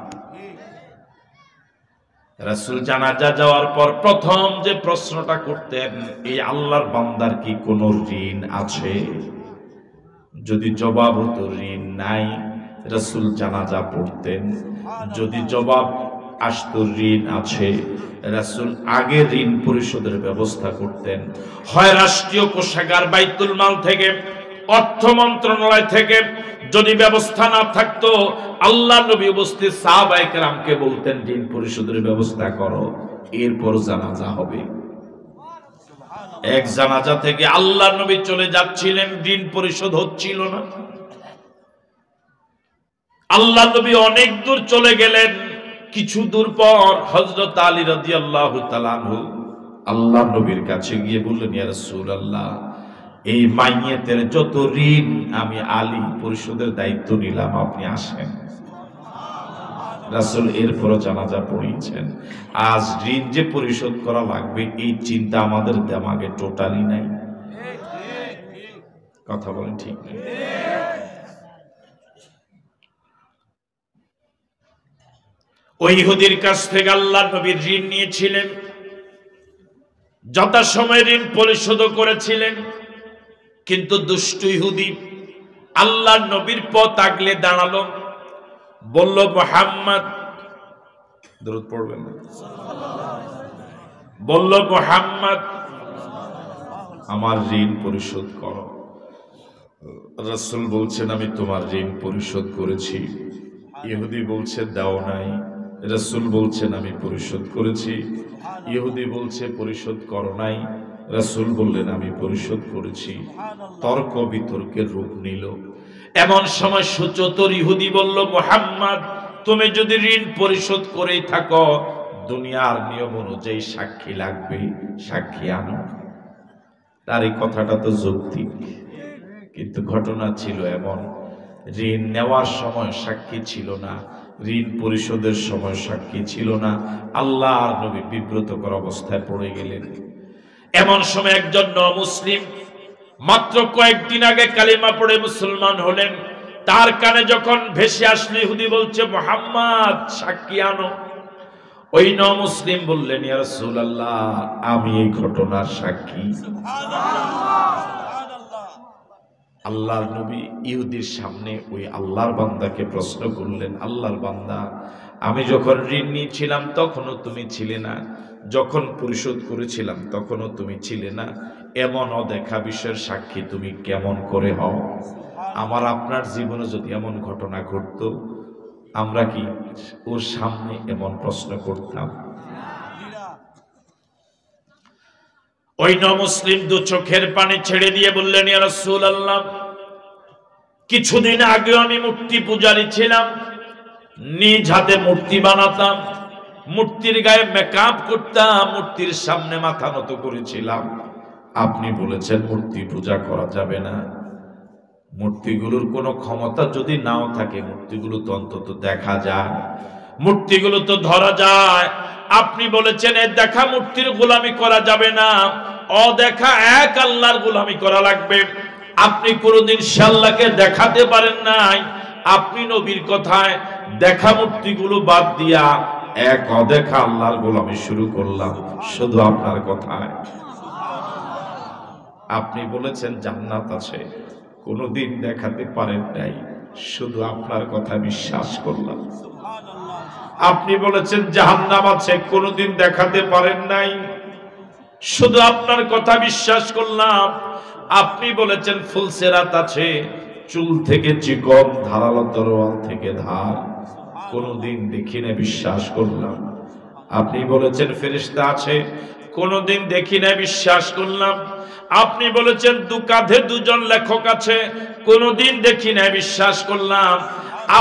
রাসূল জানাজা যাওয়ার পর প্রথম যে প্রশ্নটা করতেন, এই আল্লাহর বান্দার কি কোনো ঋণ আছে? যদি জবাব হতো ঋণ নাই, রাসূল জানাজা পড়তেন। যদি জবাব আসতো ঋণ আছে, রাসূল আগে ঋণ পরিশোধের ব্যবস্থা করতেন। হয় রাষ্ট্রীয় কোষাগার বাইতুল মাল থেকে, অর্থ মন্ত্রণালয় থেকে। যদি ব্যবস্থা না থাকতো, আল্লাহর নবী উপস্থিত সাহাবায়ে কেরামকে বলতেন ঋণ পরিশোধের ব্যবস্থা করো, এরপর জানাজা হবে। এক জানাজা থেকে আল্লাহর নবী চলে যাচ্ছিলেন, ঋণ পরিশোধ হচ্ছিল না। আল্লাহর নবী অনেক দূর চলে গেলেন। কিছু দূর পর হযরত আলী রাদিয়াল্লাহু তাআলা আনহু আল্লাহর নবীর কাছে গিয়ে বললেন, ইয়া রাসূলুল্লাহ, এই মাইয়েতের যত ঋণ আমি আলী পরিশোধের দায়িত্ব নিলাম, আপনি আসেন। রাসূল এরপরও জানাজা পড়িয়েছেন। আজ ঋণ যে পরিশোধ করা লাগবে এই চিন্তা আমাদের দিমাগে টোটালি নাই। কথা বলেন ঠিক নেই? ওই ইহুদির কাছ থেকে আল্লাহর নবী ঋণ নিয়েছিলেন, যথাসময়ে ঋণ পরিশোধ করেছিলেন। কিন্তু দুষ্ট ইহুদি আল্লাহর নবীর পথ আগলে দাঁড়ালো, বলল, মুহাম্মদ, দরুদ পড়বেন না, বলল, মুহাম্মদ আমার ঋণ পরিশোধ করো। রাসূল বলছেন, আমি তোমার ঋণ পরিশোধ করেছি। ইহুদি বলছে দাও নাই। রাসূল বলছেন আমি পরিশোধ করেছি। ইহুদি বলছে পরিশোধ করো নাই। রাসূল বললেন আমি পরিশোধ করেছি। তর্ক বিতর্কের রূপ নিল। এমন সময় সুচতুর ইহুদি বলল, মুহাম্মদ, তুমি যদি ঋণ পরিশোধ করেই থাকো, দুনিয়ার নিয়ম অনুযায়ী সাক্ষী লাগবে, সাক্ষী আনো। তার এই কথাটা তো যৌক্তিক, কিন্তু ঘটনা ছিল এমন, ঋণ নেওয়ার সময় সাক্ষী ছিল না, ঋণ পরিশোধের সময় সাক্ষী ছিল না। আল্লাহর নবী বিব্রতকর অবস্থায় পড়ে গেলেন। এমন সময় একজন মুসলিম মাত্র কয়েকদিন আগে কালিমা পড়ে মুসলমান হলেন, তার কানে যখন ভেসে আসলো ইহুদি বলছে মুহাম্মদ সাক্ষী আনো, ওই মুসলিম বললেন ইয়া রাসূলুল্লাহ আমি এই ঘটনার সাক্ষী। আল্লাহর নবী ইহুদির সামনে ওই আল্লাহর বান্দাকে প্রশ্ন করলেন, আল্লাহর বান্দা আমি যখন ঋণ নিয়েছিলাম তখনও তুমি ছিলে না, যখন পরিশোধ করেছিলাম তখনও তুমি ছিলে না, এমন অদেখা বিষয়ের সাক্ষী তুমি কেমন করে হও? আমার আপনার জীবনে যদি এমন ঘটনা ঘটতো, আমরা কি ওর সামনে এমন প্রশ্ন করতাম? ওই মুসলিম দু চোখের পানি ছেড়ে দিয়ে বললেন ইয়া রাসূলুল্লাহ কিছুদিন আগে আমি মূর্তি পূজারী ছিলাম, নিজ হাতে মূর্তি বানাতাম, মূর্তির গায়ে মেকআপ করতাম, মূর্তির সামনে মাথা নত করেছিলাম। আপনি বলেছেন মূর্তি পূজা করা যাবে না। মূর্তিগুলোর কোনো ক্ষমতা যদি নাও থাকে, মূর্তিগুলো তো অন্তত দেখা যায়, মূর্তিগুলো তো ধরা যায়। আপনি বলেছেন এ দেখা মূর্তির গোলামি করা যাবে না, অদেখা এক আল্লাহর গোলামি করা লাগবে। আপনি কোনদিন সে আল্লাহকে দেখাতে পারেন নাই। আপনি নবীর কথায় দেখা মূর্তিগুলো বাদ দিয়া এক অদেখা আল্লাহর গোলামি শুরু করলাম শুধু আপনার কথায়। আপনি বলেছেন জান্নাত আছে, কোনদিন দেখাতে পারেন নাই, শুধু আপনার কথা বিশ্বাস করলাম। আপনি বলেছেন জাহান্নাম আছে, কোনদিন দেখাতে পারেন নাই, শুধু আপনার কথা বিশ্বাস করলাম। আপনি বলেছেন ফুলসেরাত আছে, চুল থেকে চিকন, ধারালো তরোয়াল থেকে ধার, কোনদিন দেখি না, বিশ্বাস করলাম। আপনি বলেছেন ফেরেশতা আছে, কোনদিন দেখি না, বিশ্বাস করলাম। আপনি বলেছেন দু কাঁধে দুজন লেখক আছে, কোনদিন দেখি না, বিশ্বাস করলাম।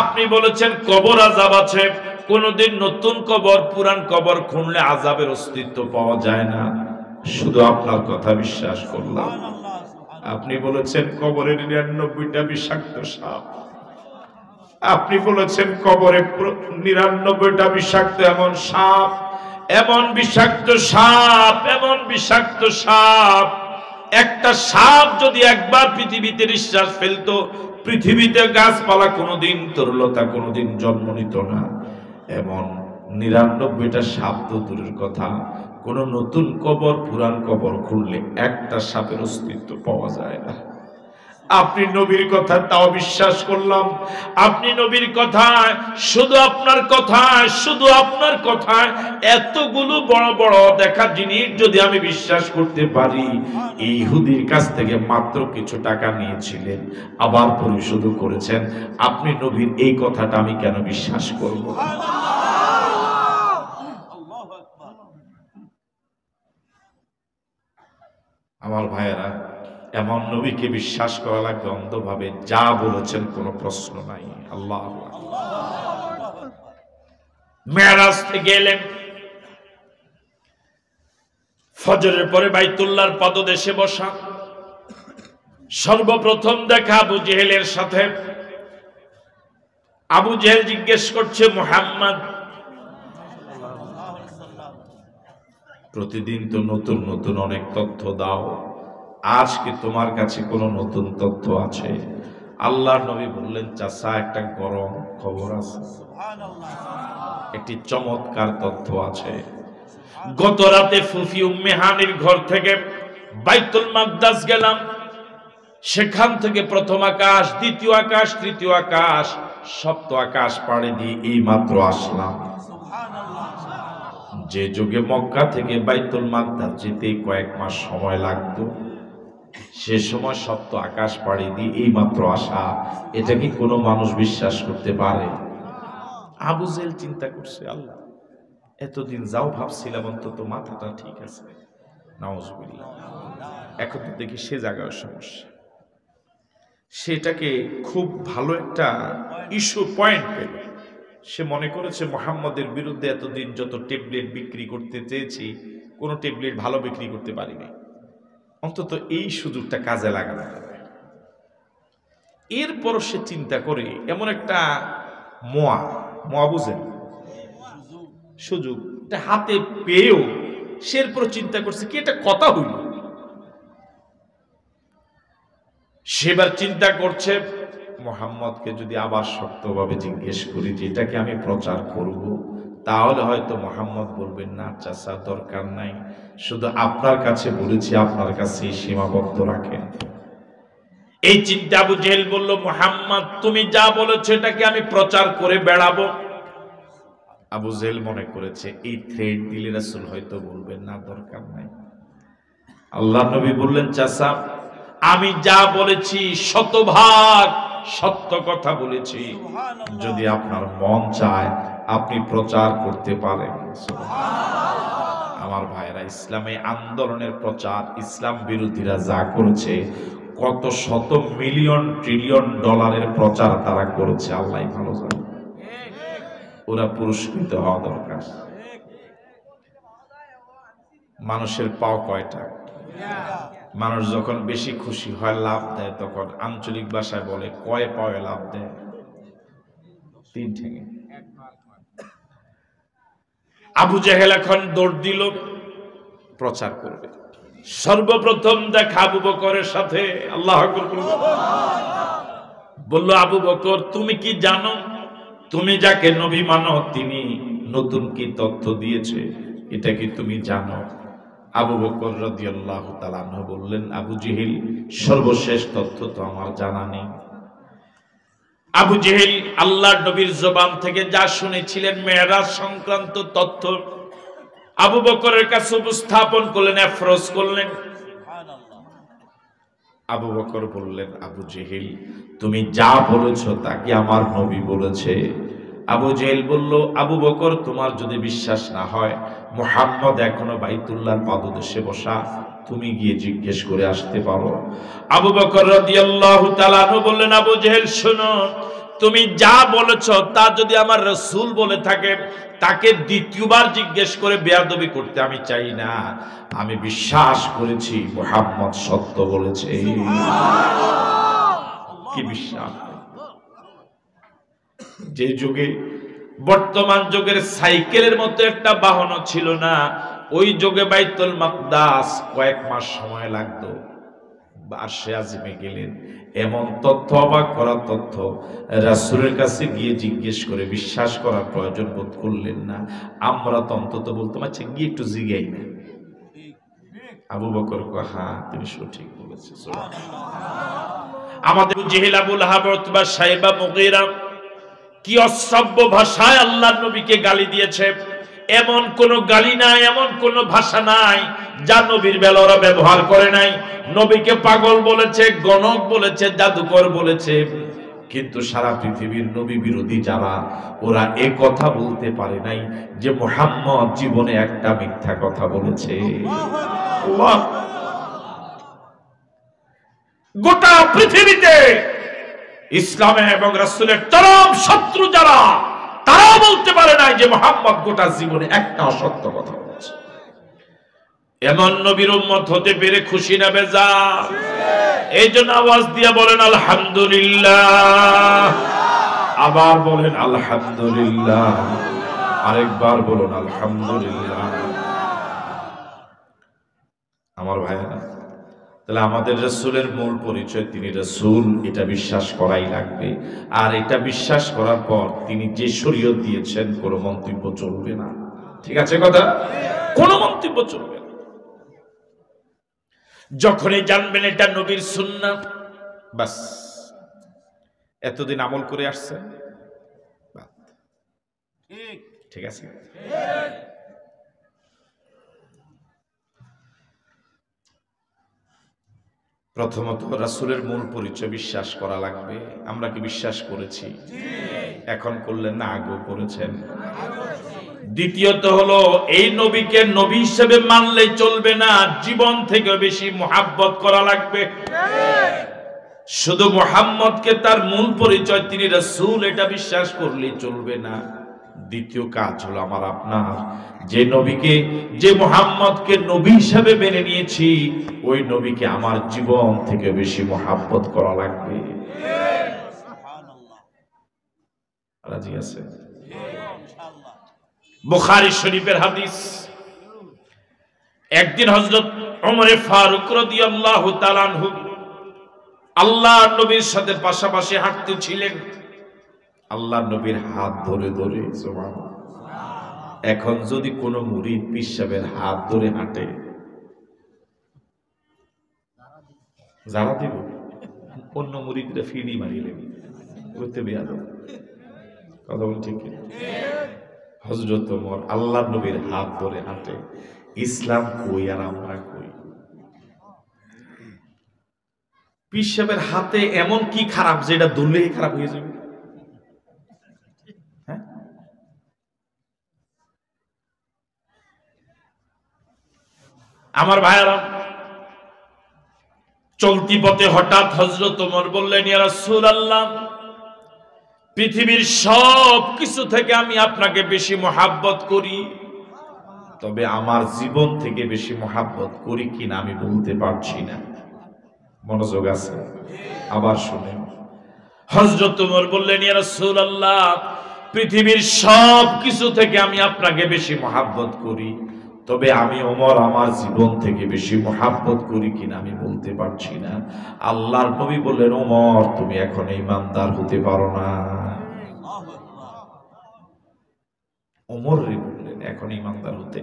আপনি বলেছেন কবর আযাব আছে, কোনদিন নতুন কবর পুরান কবর খুঁড়লে আযাবের অস্তিত্ব পাওয়া যায় না, শুধু আপনার কথা বিশ্বাস করলাম। আপনি বলেছেন কবরের ৯৯টা বিষাক্ত সাপ, আপনি বলেছেন কবরে ৯৯টা বিষাক্ত এমন সাপ, এমন বিষাক্ত সাপ, এমন বিষাক্ত সাপ। একটা সাপ যদি একবার পৃথিবীতে নিঃশ্বাস ফেলতো, পৃথিবীতে গাছপালা কোনোদিন তরুলতা কোনোদিন জন্ম নিত না। এমন ৯৯টা সাপ তো দূরের কথা, কোন নতুন কবর পুরান কবর খুললে একটা সাপের অস্তিত্ব পাওয়া যায় না। আপনি নবীর কথা তাও বিশ্বাস করলাম। আপনি নবীর কথায়, শুধু আপনার কথায়, শুধু আপনার কথায় এতগুলো বড় বড় দেখা জিনিস যদি আমি বিশ্বাস করতে পারি, এই ইহুদির কাছ থেকে মাত্র কিছু টাকা নিয়েছিলেন, আবার পরিশোধ করেছেন, আপনি নবীর এই কথাটা আমি কেন বিশ্বাস করব? আমার ভাইয়েরা, এমন নবীকে বিশ্বাস করা লাগবে অন্ধভাবে, যা বলেছেন কোনো প্রশ্ন নাই। আল্লাহ মেরাজ থেকে এলেন, ফজরের পরে বাইতুল্লাহর পাদদেশে বসা, সর্বপ্রথম দেখা আবু জেহেলের সাথে। আবু জেহেল জিজ্ঞেস করছে মুহাম্মদ প্রতিদিন তো নতুন নতুন অনেক তথ্য দাও, আজ কি তোমার কাছে কোনো নতুন তথ্য আছে? আল্লাহর নবী বললেন চাচা একটা গরম খবর আছে, একটি চমৎকার তথ্য আছে। গত রাতে ফুফি উম্মে হানির ঘর থেকে বাইতুল মাকদাস গেলাম, সেখান থেকে প্রথম আকাশ, দ্বিতীয় আকাশ, তৃতীয় আকাশ, সপ্ত আকাশ পাড়ি দিয়ে এই মাত্র আসলাম। যে যুগে মক্কা থেকে বাইতুল মাকদাস যেতে কয়েক মাস সময় লাগতো, সে সময় সপ্ত আকাশ পাড়ি দিয়ে এই মাত্র আসা, এটা কি কোনো মানুষ বিশ্বাস করতে পারে? আবু জেহেল চিন্তা করছে, আল্লাহ এতদিন যাও ভাবছিলাম অন্তত মাথাটা ঠিক আছে, নাউজুবিল্লাহ, এখন তো দেখি সে জায়গায় সমস্যা। সেটাকে খুব ভালো একটা ইস্যু পয়েন্ট পেল। সে মনে করেছে মুহাম্মদের বিরুদ্ধে এতদিন যত ট্যাবলেট বিক্রি করতে চেয়েছি কোনো ট্যাবলেট ভালো বিক্রি করতে পারিনি, অন্তত এই সুযোগটা কাজে লাগানো যাবে। এরপর সে চিন্তা করে এমন একটা মোয়া বুঝেন, সুযোগ হাতে পেয়েও সে এরপর চিন্তা করছে কি এটা কথা হইল। সেবার চিন্তা করছে মুহাম্মদকে যদি আবার শক্তভাবে জিজ্ঞেস করি যে এটাকে আমি প্রচার করব, তাহলে হয়তো মুহাম্মদ বলবেন না চাচা দরকার নাই, শুধু আপনার কাছে বলেছি, আপনার কাছে সীমাবদ্ধ রাখেন। এই চিন্তা আবু জেহেল বলল, মুহাম্মদ তুমি যা বলেছো এটাকে আমি প্রচার করে বেড়াবো। আবু জেহেল মনে করেছে এই থ্রেড দিলে রাসূল হয়তো বলবেন না দরকার নাই। আল্লাহ নবী বললেন, চাচা আমি যা বলেছি শতভাগ সত্য কথা বলেছি, যদি আপনার মন চায় আপনি প্রচার করতে পারেন। আমার ভাইরা, ইসলামে আন্দোলনের প্রচার, ইসলাম বিরোধীরা যা করেছে, কত শত মিলিয়ন ট্রিলিয়ন ডলারের প্রচার তারা করেছে আল্লাহ ভালো জানে। ওরা পুরস্কৃত হওয়া দরকার। মানুষের পাও কয়টা? মানুষ যখন বেশি খুশি হয় লাভ দেয়, তখন আঞ্চলিক ভাষায় বলে কয় পায়ে লাভ দেয়? 3 ঠ্যাঙে। আবু জেহেল এখন দৌড় দিল প্রচার করবে। সর্বপ্রথম দেখা আবু বকরের সাথে। আল্লাহু আকবার বলল, আবু বকর তুমি কি জানো তুমি যাকে নবী মানো তিনি নতুন কি তথ্য দিয়েছে, এটা কি তুমি জানো? আবু বকর রাদিয়াল্লাহু তাআলা আনহু বললেন, আবু জেহেল সর্বশেষ তথ্য তো আমার জানা নেই। আবু জেহেল আল্লাহর নবীর জবান থেকে যা শুনেছিলেন মেরাজ সংক্রান্ত তথ্য আবু বকরের কাছে উপস্থাপন করলেন, আফরোজ করলেন। আবু বকর বললেন, আবু জেহেল তুমি যা বলেছো তা কি আমার নবী বলেছে? আবু জেহেল বলল, আবু বকর তোমার যদি বিশ্বাস না হয়, মুহাম্মদ এখনো বাইতুল্লাহর পাদদেশে বসা, তুমি গিয়ে জিজ্ঞেস করে আসতে পারো। আবু বকর রাদিয়াল্লাহু তাআলা আনহু বললেন, আবু জেহেল শোনো, তুমি যা বলেছো তা যদি আমার রাসূল বলে থাকে, তাকে দ্বিতীয়বার জিজ্ঞেস করে বেয়াদবি করতে আমি চাই না। আমি বিশ্বাস করেছি মুহাম্মদ সত্য বলেছে। কি বিশ্বাস! যে যুগে বর্তমান যুগের সাইকেলের মতো একটা বাহন ছিল না, ওই যুগে বাইতুল মাকদাস কয়েক মাস সময় লাগতো। আরশে আজিমে গেলেন, এমন তথ্য, অবাক করা তথ্য রাসূলের কাছে গিয়ে জিজ্ঞেস করে বিশ্বাস করার প্রয়োজন বোধ করলেন না। আমরা তো অন্তত বলতাম আচ্ছা গিয়ে একটু জিজ্ঞাই না। আবু বকর কয়, হ্যাঁ তুমি সঠিক বলেছো। আমাদের জেহেল, আবু লাহাব, উতবা, সাইবা, মুগীরা কি অসভ্য ভাষায় আল্লাহর নবীকে গালি দিয়েছে। এমন কোন গালি নাই, এমন কোন ভাষা নাই যা নবীর বেলা ওরা ব্যবহার করে নাই। নবীকে পাগল বলেছে, গণক বলেছে, জাদুকর বলেছে, কিন্তু সারা পৃথিবীর নবী বিরোধী যারা, ওরা এ কথা বলতে পারে নাই যে মুহাম্মদ জীবনে একটা মিথ্যা কথা বলেছে। গোটা পৃথিবীতে ইসলামে এবং রাসূলের চরম শত্রু যারা, তারাও বলতে পারে নাই যে মুহাম্মদ গোটা জীবনে একটা অসত্য কথা বলেছে। এমন নবীর উম্মত হতে পেরে খুশি না বেজার? এই জন্য আওয়াজ দিয়ে বলেন আলহামদুলিল্লাহ। আবার বলেন আলহামদুলিল্লাহ। আরেকবার বলুন আলহামদুলিল্লাহ। আমার ভাইরা, তাহলে আমাদের রাসূলের মূল পরিচয় তিনি রাসূল, এটা বিশ্বাস করাই লাগবে। আর এটা বিশ্বাস করার পর তিনি যে শরীয়ত দিয়েছেন কোনো মন্তব্য চলবে না। ঠিক আছে কথা? কোনো মন্তব্য চলবে না। যখনই জানবেন এটা নবীর সুন্নাত, বাস এতদিন আমল করে আসছেন, ঠিক আছে। প্রথমত রাসূলের মূল পরিচয় বিশ্বাস করা লাগবে। আমরা কি বিশ্বাস করেছি? এখন করলেন না, আগেও করেছেন। দ্বিতীয়ত হলো এই নবীকে নবী হিসেবে মানলে চলবে না, জীবন থেকে বেশি মুহাব্বত করা লাগবে। শুধু মুহাম্মদকে তার মূল পরিচয় তিনি রাসূল এটা বিশ্বাস করলেই চলবে না। দ্বিতীয় কাজ হলো আমার আপনার যে নবীকে, যে মুহাম্মদকে নবী হিসেবে মেনে নিয়েছি, ওই নবীকে আমার জীবন থেকে বেশি মহব্বত করা লাগবে। রাজি আছে? বুখারী শরীফের হাদিস। একদিন হযরত ওমর ফারুক রাদিয়াল্লাহু তাআলা আনহু আল্লাহর নবীর সাথে পাশাপাশি হাঁটতেছিলেন। আল্লাহর নবীর হাত ধরে ধরে, সুবহানাল্লাহ। এখন যদি কোনো মুরিদ পীর সাহেবের হাত ধরে হাঁটে, যারা দিব অন্য মুরিদরা ফিডি মারিলেন, করতে বেয়াদব। কথা বল ঠিক কি? হযরত ওমর আল্লাহর নবীর হাত ধরে হাঁটে। ইসলাম কই আর আমরা কই? পীর সাহেবের হাতে এমন কি খারাপ যেটা ধরলেই খারাপ হয়ে যাবে? হ্যাঁ, আমার ভাইয়ারা, চলতি পথে হঠাৎ হযরত ওমর বললেন, ইয়া রাসূলুল্লাহ, পৃথিবীর সব কিছু থেকে আমি আপনাকে বেশি মহব্বত করি, তবে আমার জীবন থেকে বেশি মহব্বত করি কিনা আমি বলতে পারছি না। মনোযোগ আছে? আবার শুনেন। হযরত ওমর বললেন, ইয়া রাসূলুল্লাহ, পৃথিবীর সব কিছু থেকে আমি আপনাকে বেশি মহব্বত করি, তবে আমি ওমর আমার জীবন থেকে বেশি মহব্বত করি কিনা আমি বলতে পারছি না। আল্লাহর নবী বললেন, ওমর তুমি এখন ঈমানদার হতে পারো না। ওমর রে বললেন এখন ঈমানদার হতে।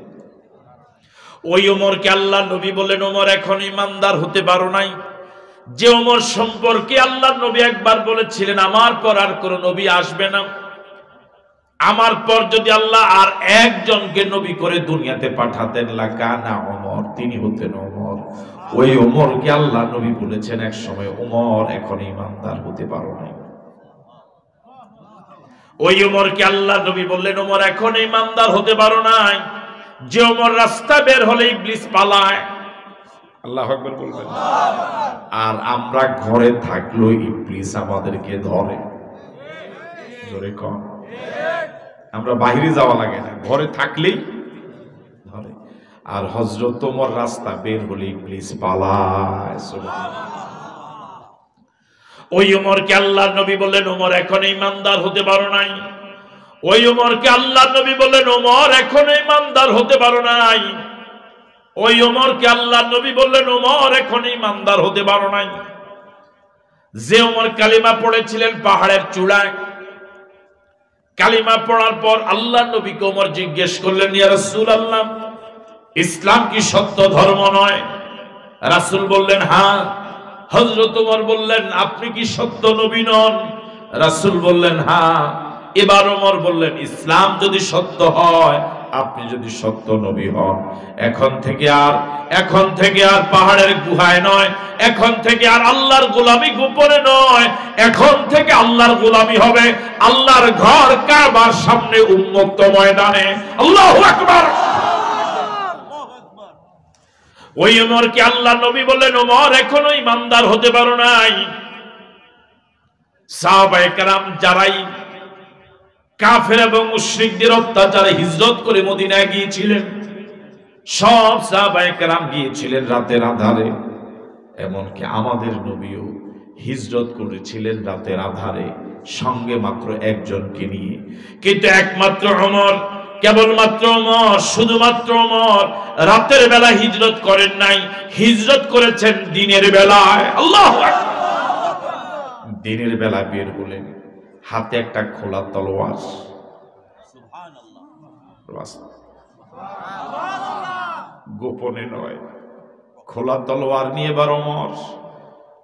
ওই ওমরকে আল্লাহর নবী বললেন, ওমর এখন ঈমানদার হতে পারো নাই, যে ওমর সম্পর্কে আল্লাহর নবী একবার বলেছিলেন আমার পর আর কোন নবী আসবে না, আমার পর যদি আল্লাহ আর একজনকে নবী করে দুনিয়াতে পাঠাতেন লাকানা ওমর, তিনি হতেন ওমর। ওই ওমরকে আল্লাহ নবী বলেছেন এক সময়, ওমর এখন ঈমানদার হতে পারো নাই। ওই ওমরকে আল্লাহ নবী বললেন, ওমর এখন ঈমানদার হতে পারো নাই, যে ওমর রাস্তা বের হলে ইবলিস পালায়। আল্লাহু আকবার বলবেন। আর আমরা ঘরে থাকলেও ইবলিস আমাদেরকে ধরে। জোরে কম। আমরা বাইরে যাওয়া লাগে না, ঘরে থাকলেই ধরে। আর হযরত ওমর রাস্তা বের হলে ইবলিস পালায়। সুবহানাল্লাহ। ওই ওমরকে আল্লাহর নবী বললেন, ওমর এখন ঈমানদার হতে পারো নাই। ওই ওমরকে আল্লাহর নবী বললেন, ওমর এখন ঈমানদার হতে পারো নাই। ওই ওমরকে আল্লাহর নবী বললেন, ওমর এখন ঈমানদার হতে পারো নাই। যে ওমর কালিমা পড়েছিলেন পাহাড়ের চূড়ায়, কালিমা পড়ার পর আল্লাহর নবীকে ওমর জিজ্ঞেস করলেন, ইয়া রাসূলুল্লাহ, ইসলাম কি সত্য ধর্ম নয়? রাসূল বললেন, হ্যাঁ। হযরত ওমর বললেন, আপনি কি সত্য নবী নন? রাসূল বললেন, হ্যাঁ। এবার ওমর বললেন, ইসলাম যদি সত্য হয়, আপনি যদি সত্য নবী হন, এখন থেকে আর পাহাড়ের গুহায় নয়, এখন থেকে আর আল্লাহর গোলামি গোপনে নয়, এখন থেকে আল্লাহর গোলামি হবে আল্লাহর ঘর কাবার সামনে উন্মুক্ত ময়দানে। আল্লাহু আকবার। ওই ওমরকে আল্লাহর নবী বললেন, ওমর এখনো ঈমানদার হতে পারো নাই। সাহাবায়ে কেরাম যারাই কাফের এবং মুশরিকদের অত্যাচারে হিজরত করে মদিনায় গিয়েছিলেন, সব সাহাবায়ে কেরাম গিয়েছিলেন রাতের আঁধারে। এমনকি আমাদের নবীও হিজরত করেছিলেন রাতের আঁধারে, সঙ্গে মাত্র একজনকে নিয়ে। কিন্তু একমাত্র ওমর, কেবলমাত্র ওমর, শুধুমাত্র ওমর রাতের বেলা হিজরত করেন নাই, হিজরত করেছেন দিনের বেলায়। আল্লাহু আকবার। দিনের বেলা বের হলেন, হাতে একটা খোলা তলোয়ার। গোপনে নয়, খোলা তলোয়ার নিয়ে এবার ওমর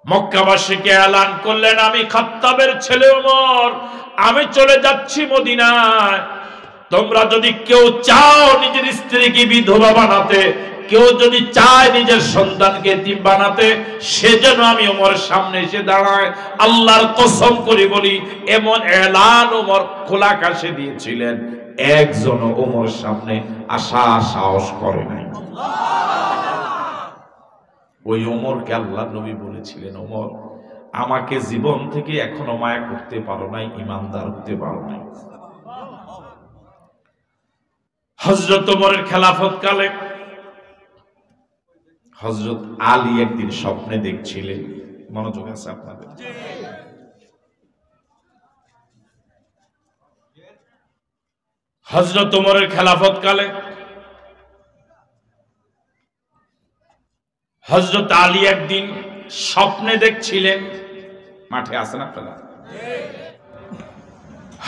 মক্কাবাসীকে এলান করলেন, আমি খাত্তাবের ছেলে ওমর, আমি চলে যাচ্ছি মদিনায়। তোমরা যদি কেউ চাও নিজের স্ত্রীকে বিধবা বানাতে, কেউ যদি চায় নিজের সন্তানকে এতিম বানাতে, সেজন্য আমি ওমরের সামনে এসে দাঁড়ায়। আল্লাহর কসম করে বলি, এমন এলান ওমর খোলা আকাশে দিয়েছিলেন, একজন ওমরের সামনে আসা সাহস করে নাই। ওই ওমরকে আল্লাহর নবী বলেছিলেন, ওমর আমাকে জীবন থেকে এখনো মায়া করতে পারো নাই, ইমানদার হতে পারো নাই। হযরত ওমরের খেলাফত কালে হযরত আলী একদিন স্বপ্নে দেখছিলেন, মনোযোগ আছে আপনাদের। হযরত ওমরের খেলাফত কালে হযরত আলী একদিন স্বপ্নে দেখছিলেন, মাঠে আছেন আপনারা?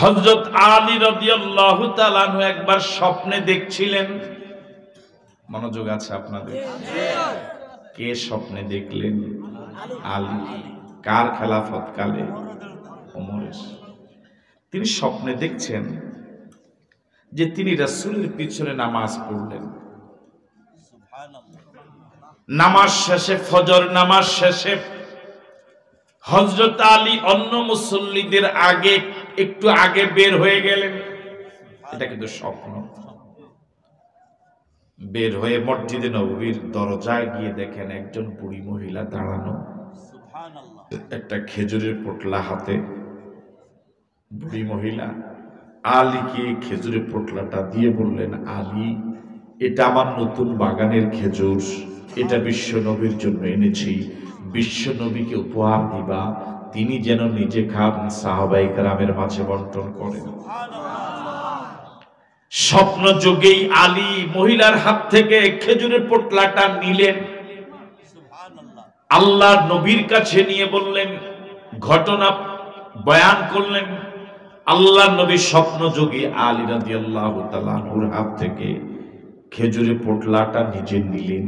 হযরত আলী রাদিয়াল্লাহু তাআলা আনহু একবার স্বপ্নে দেখছিলেন, মনোযোগ আছে আপনাদের। কে স্বপ্নে দেখলেন? আলী। কার খেলাফত কালে? ওমরের। তিনি স্বপ্নে দেখছেন যে তিনি রাসূলের পিছনে নামাজ পড়লেন। নামাজ শেষে, ফজর নামাজ শেষে হযরত আলী অন্য মুসল্লিদের আগে একটু আগে বের হয়ে গেলেন। এটা কিন্তু স্বপ্ন। বের হয়ে মসজিদে নববীর দরজায় গিয়ে দেখেন একজন বুড়ি মহিলা দাঁড়ানো, একটা খেজুরের পোটলা হাতে। বুড়ি মহিলা আলীকে খেজুরের পোটলাটা দিয়ে বললেন, আলী, এটা আমার নতুন বাগানের খেজুর, এটা বিশ্ব নবীর জন্য এনেছি, বিশ্ব নবীকে উপহার দিবা, তিনি যেন নিজে খান, সাহাবায়ে কেরামের মাঝে বন্টন করেন। স্বপ্ন যোগেই আলী মহিলার হাত থেকে খেজুরের পোটলাটা নিলেন, আল্লাহর নবীর কাছে নিয়ে বললেন, ঘটনা বয়ান করলেন। আল্লাহর নবী স্বপ্ন যোগে আলী রাদিয়াল্লাহু তাআলা আনহুর হাত থেকে খেজুরের পোটলাটা নিজে নিলেন।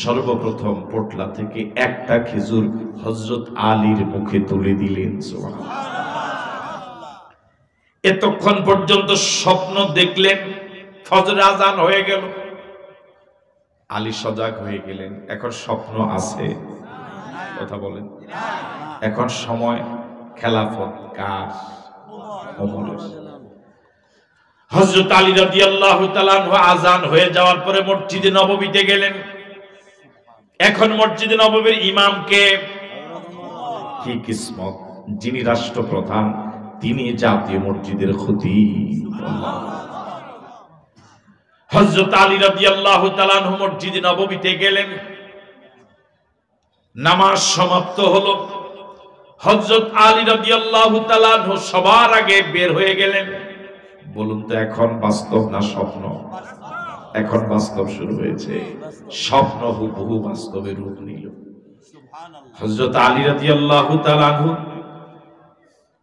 সর্বপ্রথম পোটলা থেকে একটা খেজুর হযরত আলীর মুখে তুলে দিলেন। সুবহানাল্লাহ। এতক্ষণ পর্যন্ত স্বপ্ন দেখলেন, ফজর আজান হয়ে গেল, আলী সজাগ হয়ে গেলেন। এখন স্বপ্ন আছে? কথা বলেন। এখন সময় খেলাফত কার? ওমরের। হযরত আলী রাদিয়াল্লাহু তাআলা আনহু আজান হয়ে যাওয়ার পরে মসজিদে নববীতে গেলেন। এখন মসজিদে নববীর ইমাম কে? কি কিসমত, যিনি রাষ্ট্রপ্রধান, তিনি জাতীয় মসজিদের খতিব। হযরত আলী রাদিয়াল্লাহু তাআলা আনহু মসজিদে নববীতে গেলেন। নামাজ সমাপ্ত হলো। হযরত আলী রাদিয়াল্লাহু তাআলা আনহু সবার আগে বের হয়ে গেলেন। বলুন তো এখন বাস্তব না স্বপ্ন? এখন বাস্তব শুরু হয়েছে। স্বপ্ন হুবহু বাস্তবে রূপ নিল। হযরত আলী রাদিয়াল্লাহু তাআলা আনহু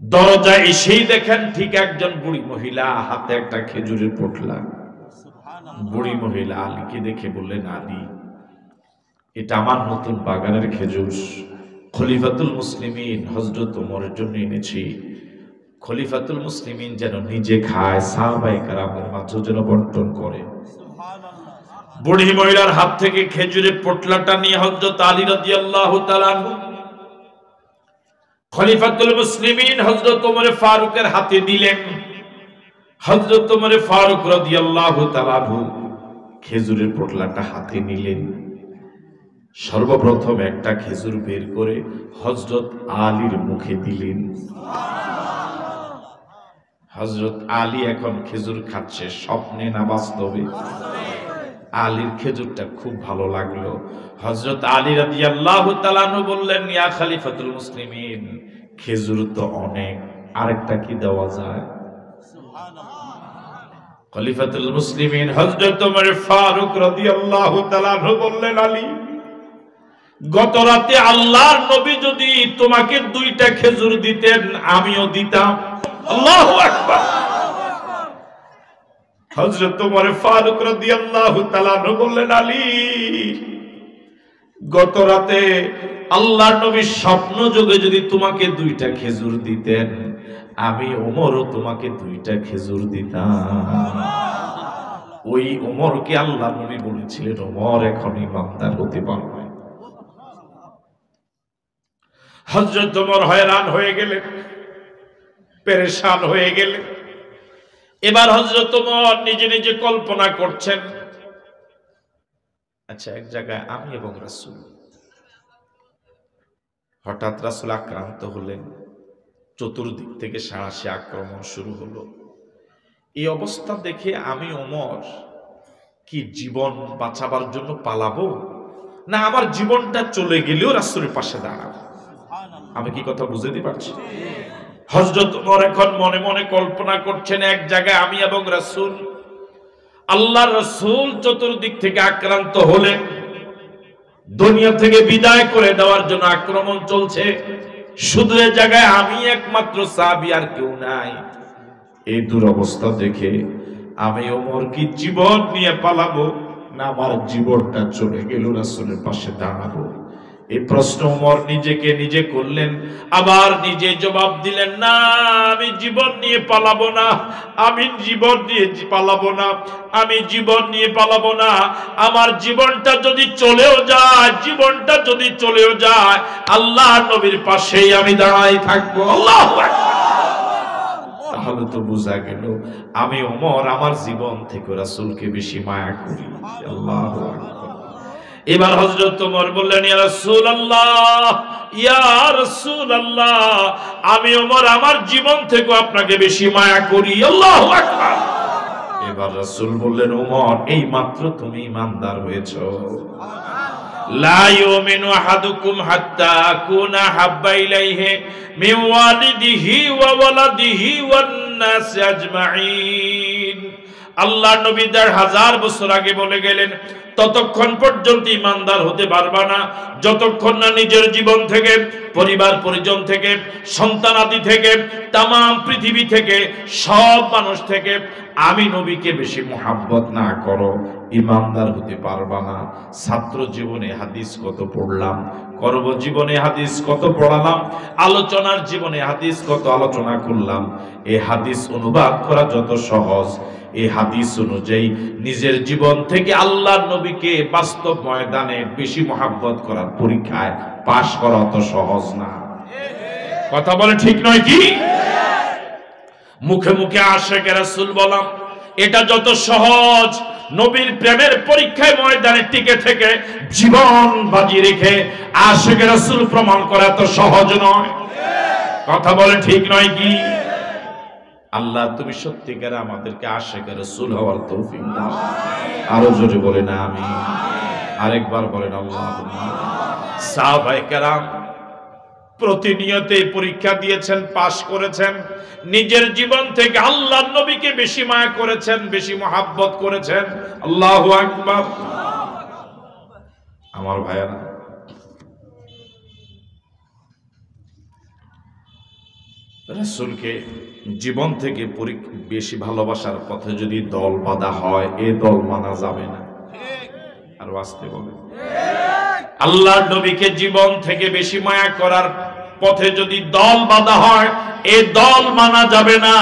দরজায় এসেই দেখেন ঠিক একজন বুড়ি মহিলা, হাতে একটা খেজুরের পোটলা। বুড়ি মহিলা আলীকে দেখে বললেন, আলী, এটা আমার নতুন বাগানের খেজুর, খলিফাতুল মুসলিমিন হযরত ওমরের জন্য এনেছি। খলিফাতুল মুসলিমিন যেন নিজে খায়, সাহাবায়ে কেরামের মাঝে যেন বন্টন করে। বুড়ি মহিলার হাত থেকে খেজুরের পোটলাটা নিয়ে হযরত আলী রাদিয়াল্লাহু তাআলা আনহু খলিফাতুল মুসলিমিন হযরত ওমর ফারুকের হাতে দিলেন। হযরত ওমর ফারুক রাদিয়াল্লাহু তাআলা আনহু খেজুরের পোটলাটা হাতে নিলেন। সর্বপ্রথম একটা খেজুর বের করে হযরত আলীর মুখে দিলেন। হযরত আলী এখন খেজুর খাচ্ছে, স্বপ্নে না বাস্তবে? আলীর খেজুরটা খুব ভালো লাগলো। হযরত আলী রাদিয়াল্লাহু তাআলা আনহু বললেন, ইয়া খলিফাতুল মুসলিমিন, খেজুর তো অনেক, আরেকটা কি দেওয়া যায়? খলিফাতুল মুসলিমিন হযরত ওমর ফারুক রাদিয়াল্লাহু তাআলা আনহু বললেন, আলী, গত রাতে আল্লাহর নবী যদি তোমাকে দুইটা খেজুর দিতেন, আমিও দিতাম। আল্লাহু আকবার। হযরত ওমর ফারুক রাদিয়াল্লাহু তাআলা আনহু বললেন, আলী, গত রাতে আল্লাহর নবী স্বপ্ন যোগে যদি তোমাকে দুইটা খেজুর দিতেন, আমি ওমরও তোমাকে দুইটা খেজুর দিতাম। ওই ওমরকে আল্লাহর নবী বলেছিলেন, ওমর এখন ইমানদার হতে পারবে। হযরত ওমর হয়রান হয়ে গেলেন, পেরেশান হয়ে গেলেন। এবার হযরত ওমর নিজে নিজে কল্পনা করছেন, আচ্ছা, এক জায়গায় আমি এবং রাসূল হঠাৎ রাসূল আক্রান্ত হলেন, চতুর্দিক থেকে সাঁড়াশি আক্রমণ শুরু হলো। এই অবস্থা দেখে আমি ওমর কি জীবন বাঁচাবার জন্য পালাবো, না আমার জীবনটা চলে গেলেও রাসূলের পাশে দাঁড়াবো? আমি কি কথা বুঝতে পারছি? হযরত ওমর এখন মনে মনে কল্পনা করছেন, এক জায়গায় আমি এবং রাসূল, আল্লাহর রাসূল চতুর্দিক থেকে আক্রান্ত হলেন, দুনিয়া থেকে বিদায় করে দেওয়ার জন্য আক্রমণ চলছে, শুধু এই জায়গায় আমি একমাত্র সাহাবী, আর কেউ নাই। এই দুরবস্থা দেখে আমি ওমর কি জীবন নিয়ে পালাবো, না আমার জীবনটা চলে গেল রাসূলের পাশে দাঁড়াবো? এই প্রশ্ন ওমর নিজেকে নিজে করলেন, আবার নিজে জবাব দিলেন, না আমি জীবন নিয়ে পালাবো না, আমি জীবন নিয়ে পালাবো না, আমি জীবন নিয়ে পালাবো না। আমার জীবনটা যদি চলেও যায়, জীবনটা যদি চলেও যায়, আল্লাহর নবীর পাশেই আমি দাঁড়াই থাকবো। আল্লাহু আকবার। তাহলে তো বোঝা গেল আমি ওমর আমার জীবন থেকে রাসূলকে বেশি মায়া করি। আল্লাহু আকবার। এবার হযরত ওমর বললেন, ইয়া রাসূলুল্লাহ, ইয়া রাসূলুল্লাহ, আমি ওমর আমার জীবন থেকে আপনাকে বেশি মায়া করি। আল্লাহু আকবার। এবার রাসূল বললেন, ওমর এই মাত্র তুমি ঈমানদার হয়েছো। লা ইউমিনু আহাদুকুম হাত্তা আকুনা হাব্বা ইলাইহি মিন ওয়ালিদিহি ওয়া ওয়ালাদিহি ওয়ান নাস আজমাইন। আল্লাহ নবী ১৫০০ বছর আগে বলে গেলেন, ততক্ষণ পর্যন্ত ঈমানদার হতে পারবা না যতক্ষণ না নিজের জীবন থেকে, পরিবার পরিজন থেকে, সন্তানাদি থেকে, তাম পৃথিবী থেকে, সব মানুষ থেকে আমি নবীকে বেশি মোহাব্বত না করো, ঈমানদার হতে পারবা না। ছাত্র জীবনে হাদিস কত পড়লাম, কর্মজীবনে হাদিস কত পড়ালাম, আলোচনার জীবনে হাদিস কত আলোচনা করলাম। এই হাদিস অনুবাদ করা যত সহজ, এই হাদিস অনুযায়ী নিজের জীবন থেকে আল্লাহর নবীকে বাস্তব ময়দানে বেশি মোহাব্বত করার পরীক্ষায় পাশ করা অত সহজ না। কথা বলে ঠিক নয় কি? মুখে মুখে আশিকে রাসূল বলা এটা যত সহজ, নবীর প্রেমের পরীক্ষায় ময়দানে টিকে থেকে জীবন বাজি রেখে আশিকে রাসূল প্রমাণ করা এত সহজ নয়। কথা বলে ঠিক নয় কি? আল্লাহ তুমি সত্যিকার আমাদেরকে আশিকে রাসূল হওয়ার তৌফিক দাও। আরো জোরে বলেন আমিন। আরেকবার বলেন আল্লাহুম্মা। সাহাবায়ে কেরাম প্রতিনিয়ত পরীক্ষা দিয়েছেন, পাশ করেছেন, নিজের জীবন থেকে আল্লাহর নবীকে বেশি মায়া করেছেন, বেশি মহব্বত করেছেন। আল্লাহু আকবার। আমার ভাইয়েরা, রাসূলকে জীবন থেকে বেশি ভালোবাসার পথে যদি দল বাঁধা হয়, এ দল মানা যাবে না। আর আসতে বলে, আল্লাহর নবীকে জীবন থেকে বেশি মায়া করার পথে যদি দল বাঁধা হয়, এ দল মানা যাবে না।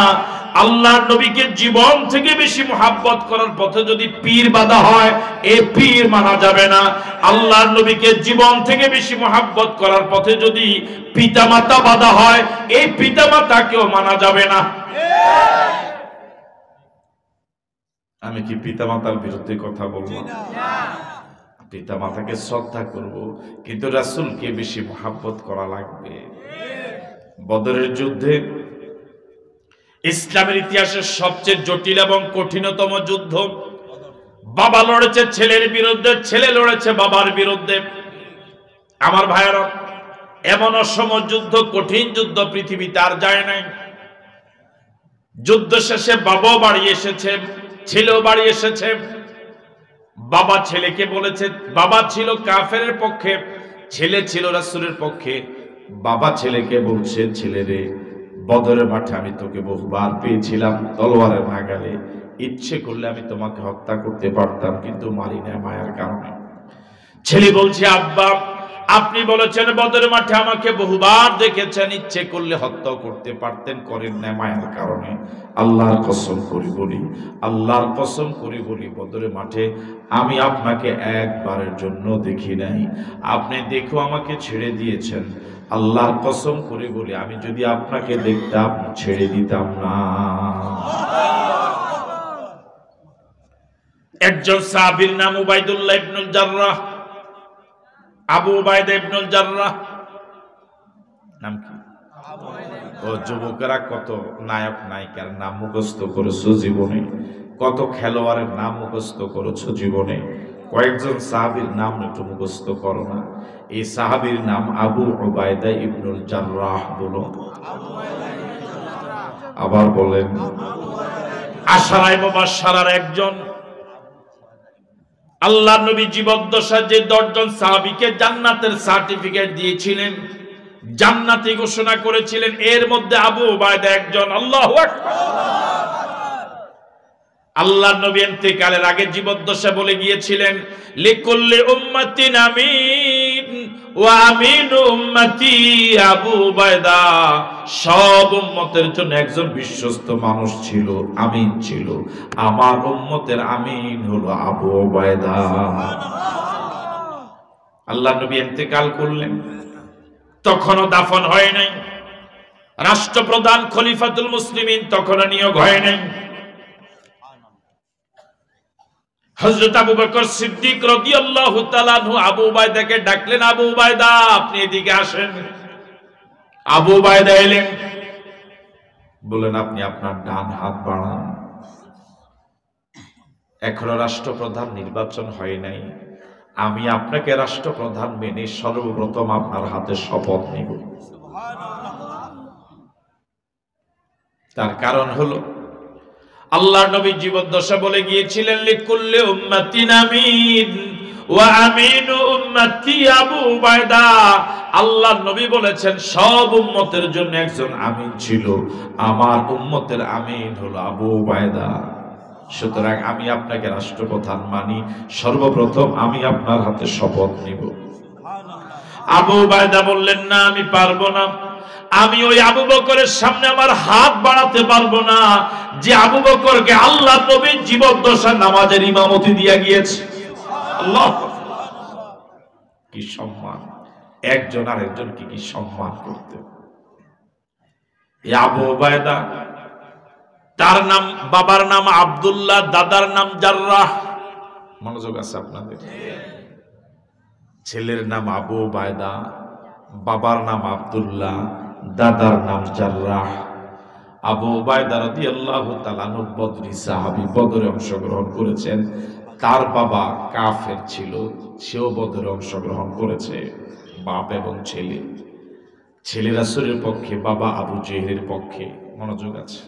আল্লাহর নবীকে জীবন থেকে বেশি মোহাব্বত করার পথে যদি পীর বাঁধা হয়, এ পীর মানা যাবে না। আল্লাহর নবীকে জীবন থেকে বেশি মোহাব্বত করার পথে যদি পিতামাতা বাঁধা হয়, এই পিতামাতাকেও মানা যাবে না। আমি কি পিতামাতার বিরুদ্ধে কথা বলবো? পিতা মাতাকে শ্রদ্ধা করব, কিন্তু রাসূলকে বেশি মহব্বত করা লাগবে। বদরের যুদ্ধে ইসলামের ইতিহাসের সবচেয়ে জটিল এবং কঠিনতম যুদ্ধ। বাবা লড়েছে ছেলের বিরুদ্ধে, ছেলে লড়েছে বাবার বিরুদ্ধে। আমার ভাইয়েরা, এমন অসম যুদ্ধ, কঠিন যুদ্ধ পৃথিবীতে আর যায় নাই। যুদ্ধ শেষে বাবাও বাড়ি এসেছে, ছেলেও বাড়ি এসেছে। বাবা ছেলেকে বলেছে, বাবা ছিল কাফেরের পক্ষে, ছেলে ছিল রাসূলের পক্ষে। বাবা ছেলেকে বলছে, ছেলেরে বদরের মাঠে আমি তোকে বহুবার পেয়েছিলাম তলোয়ারের নাগালে, ইচ্ছে করলে আমি তোমাকে হত্যা করতে পারতাম, কিন্তু মারি না মায়ার কারণে। ছেলে বলছে, আব্বা আপনি বলেছেন বদরের মাঠে আমাকে বহুবার দেখেছেন, ইচ্ছে করলে হত্যা করতে পারতেন, করেন না মায়ার কারণে। আল্লাহর কসম করি বলি, আল্লাহর কসম করি বলি, বদরের মাঠে আমি আপনাকে একবারের জন্য দেখি নাই। আপনি দেখো আমাকে ছেড়ে দিয়েছেন। আল্লাহর কসম করে বলি, আমি যদি আপনাকে দেখতাম ছেড়ে দিতাম না। একজন সাহাবীর নাম উবাইদুল্লাহ ইবনুল জাররাহ, আবু উবাইদা ইবনুল জাররাহ। নাম কি? ও যুবকেরা কত নায়ক নায়িকার নাম মুখস্থ করেছো জীবনে, কত খেলোয়াড়ের নাম মুখস্থ করেছো জীবনে, কয়েকজন সাহাবীর নাম একটু মুখস্থ করো না? এই সাহাবীর নাম আবু উবাইদা ইবনুল জাররাহ। বলো, আবার বলেন। আশারায়ে মুবাশশারার একজন। আল্লাহর নবী জীবদ্দশায় যে 10 জন সাহাবীকে জান্নাতের সার্টিফিকেট দিয়েছিলেন, জান্নাতি ঘোষণা করেছিলেন, এর মধ্যে আবু উবাইদা একজন। আল্লাহু আকবার। আল্লাহর নবী ইন্তেকালের আগে জীবদ্দশা বলে গিয়েছিলেন, লিকুল্লি উম্মাতিন আমিন ওয়া আমিনু উম্মতি আবু উবাইদা। সব উম্মতের জন্য একজন বিশ্বস্ত মানুষ ছিল, আমিন ছিল। আমার উম্মতের আমিন হলো আবু উবাইদা। আল্লাহর নবী ইন্তেকাল করলেন, তখনও দাফন হয় নাই। রাষ্ট্রপ্রধান খলিফাতুল মুসলিমিন তখনও নিয়োগ হয় নাই। হযরত আবু বকর সিদ্দিক রাদিয়াল্লাহু তাআলা আনহু আবু উবাইদাকে ডাকলেন, আবু উবাইদা আপনি এদিকে আসেন। আবু উবাইদা এলেন, বলেন আপনি আপনার ডান হাত বাড়ান। এখনো রাষ্ট্রপ্রধান নির্বাচন হয় নাই, আমি আপনাকে রাষ্ট্রপ্রধান মেনে সর্বপ্রথম আপনার হাতে শপথ নিব। তার কারণ হলো আল্লাহর নবী জীবদ্দশা বলে গিয়েছিলেন, লিকুল্লি উম্মাতিন আমিন ওয়া আমিনু উম্মতি আবু উবাইদা। আল্লাহর নবী বলেছেন সব উম্মতের জন্য একজন আমিন ছিল, আমার উম্মতের আমিন হলো আবু উবাইদা। সুতরাং আমি আপনাকে রাষ্ট্রপ্রধান মানি, সর্বপ্রথম আমি আপনার হাতে শপথ নিব। আবু উবাইদা বললেন, না আমি পারবো না, আমি ওই আবু বকরের সামনে আমার হাত বাড়াতে পারবো না যে আবু বকরকে আল্লাহর নবী জীবদ্দশা নামাজের ইমামতি দিয়া গিয়েছে। আল্লাহ, কি সম্মান! একজন আরেকজনকে কি সম্মান করতে। আবু উবাইদা, তার নাম, বাবার নাম আব্দুল্লাহ, দাদার নাম জাররাহ। মনোযোগ আছে আপনাদের? ছেলের নাম আবু উবাইদা, বাবার নাম আব্দুল্লাহ, দাদার নাম জাররাহ। আবু উবাইদা রাদিয়াল্লাহু তাআলা আনহু বদরি সাহাবী, বদরে অংশগ্রহণ করেছেন। তার বাবা কাফের ছিল, সেও বদরে অংশগ্রহণ করেছে। বাপ এবং ছেলে, ছেলে রাসূলের পক্ষে, বাবা আবু জেহেলের পক্ষে। মনোযোগ আছে?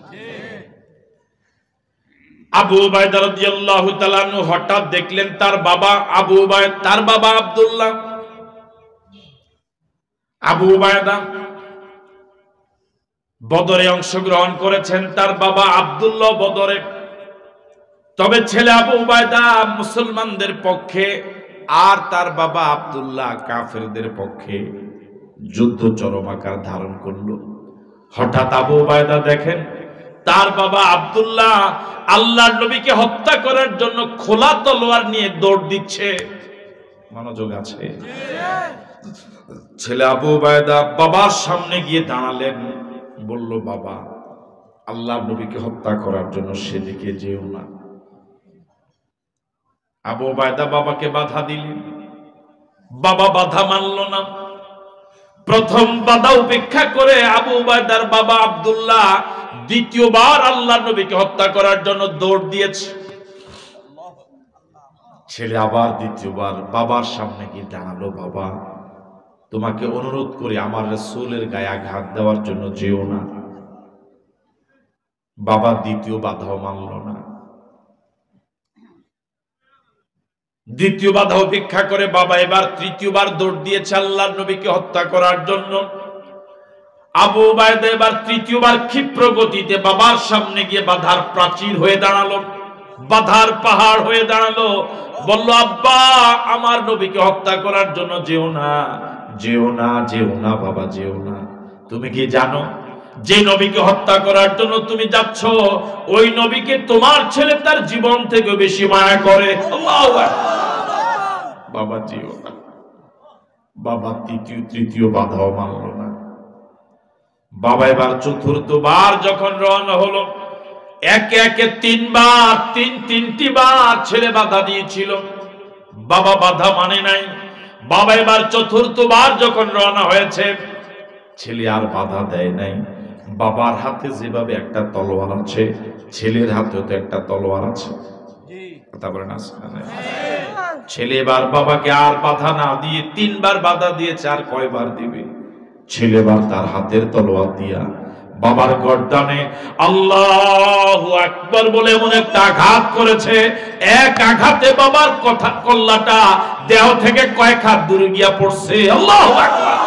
আবু উবাইদা রাদিয়াল্লাহু তাআলা আনহু হঠাৎ দেখলেন তার বাবা আবু উবাইদা, তার বাবা আব্দুল্লাহ, আবু উবাইদা বদরে অংশগ্রহণ করেছেন, তার বাবা আব্দুল্লাহ বদরে। তবে ছেলে আবু উবাইদা মুসলমানদের পক্ষে আর তার বাবা আব্দুল্লাহ কাফেরদের পক্ষে। যুদ্ধ চরম আকার ধারণ করলো। হঠাৎ আবু উবাইদা দেখেন তার বাবা আব্দুল্লাহ আল্লাহর নবীকে হত্যা করার জন্য খোলা তলোয়ার নিয়ে দৌড় দিচ্ছে। মনোযোগ আছে? ছেলে আবু উবাইদা বাবার সামনে গিয়ে দাঁড়ালেন, বলল, বাবা আল্লাহর নবীকে হত্যা করার জন্য সেদিকে যেও না। আবু উবাইদা বাবাকে বাধা দিলেন, বাবা বাধা মানল না। প্রথম বাধা উপেক্ষা করে আবু উবাইদার বাবা আব্দুল্লাহ দ্বিতীয়বার আল্লাহর নবীকে হত্যা করার জন্য দৌড় দিয়েছে। ছেলে আবার দ্বিতীয়বার বাবার সামনে গিয়ে দাঁড়ালো, বাবা তোমাকে অনুরোধ করি আমার রাসূলের গায়ে আঘাত দেওয়ার জন্য যেও না। বাবা দ্বিতীয় বাধাও মানল না। দ্বিতীয় বাধা উপেক্ষা করে বাবা এবার তৃতীয়বার দৌড় দিয়েছে আল্লাহর নবীকে হত্যা করার জন্য। আবু উবাইদা এবার তৃতীয়বার ক্ষিপ্র গতিতে বাবার সামনে গিয়ে বাধার প্রাচীর হয়ে দাঁড়ালো, বাধার পাহাড় হয়ে দাঁড়ালো। বলল, আব্বা আমার নবীকে হত্যা করার জন্য যেও না, যেও না, যেও না বাবা, যেও না। তুমি কি জানো যে নবীকে হত্যা করার জন্য তুমি যাচ্ছ, ওই নবীকে তোমার ছেলে তার জীবন থেকে বেশি মায়া করে। আল্লাহু আকবার। বাবা যেও না। বাবা তৃতীয় বাধাও মানল না। বাবা এবার চতুর্থবার যখন রওনা হলো, একে একে তিনটি বার ছেলে বাধা দিয়েছিল, বাবা বাধা মানে নাই। বাবা এবার চতুর্থবার যখন রওনা হয়েছে, ছেলে আর বাধা দেয় নাই। বাবার হাতে যেভাবে একটা তলোয়ার আছে, ছেলের হাতেও তো একটা তলোয়ার আছে। কথা বলেন আসলে ছেলে এবার বাবাকে আর বাধা না দিয়ে 3 বার বাধা দিয়েছে, আর কয়বার দিবে? ছেলেবার তার হাতের তলোয়ার দিয়া বাবার গর্দানে আল্লাহু আকবার বলে এমন একটা আঘাত করেছে, এক আঘাতে বাবার কথা কল্লাটা দেহ থেকে কয়েক হাত দূরে গিয়া পড়ছে। আল্লাহু আকবার।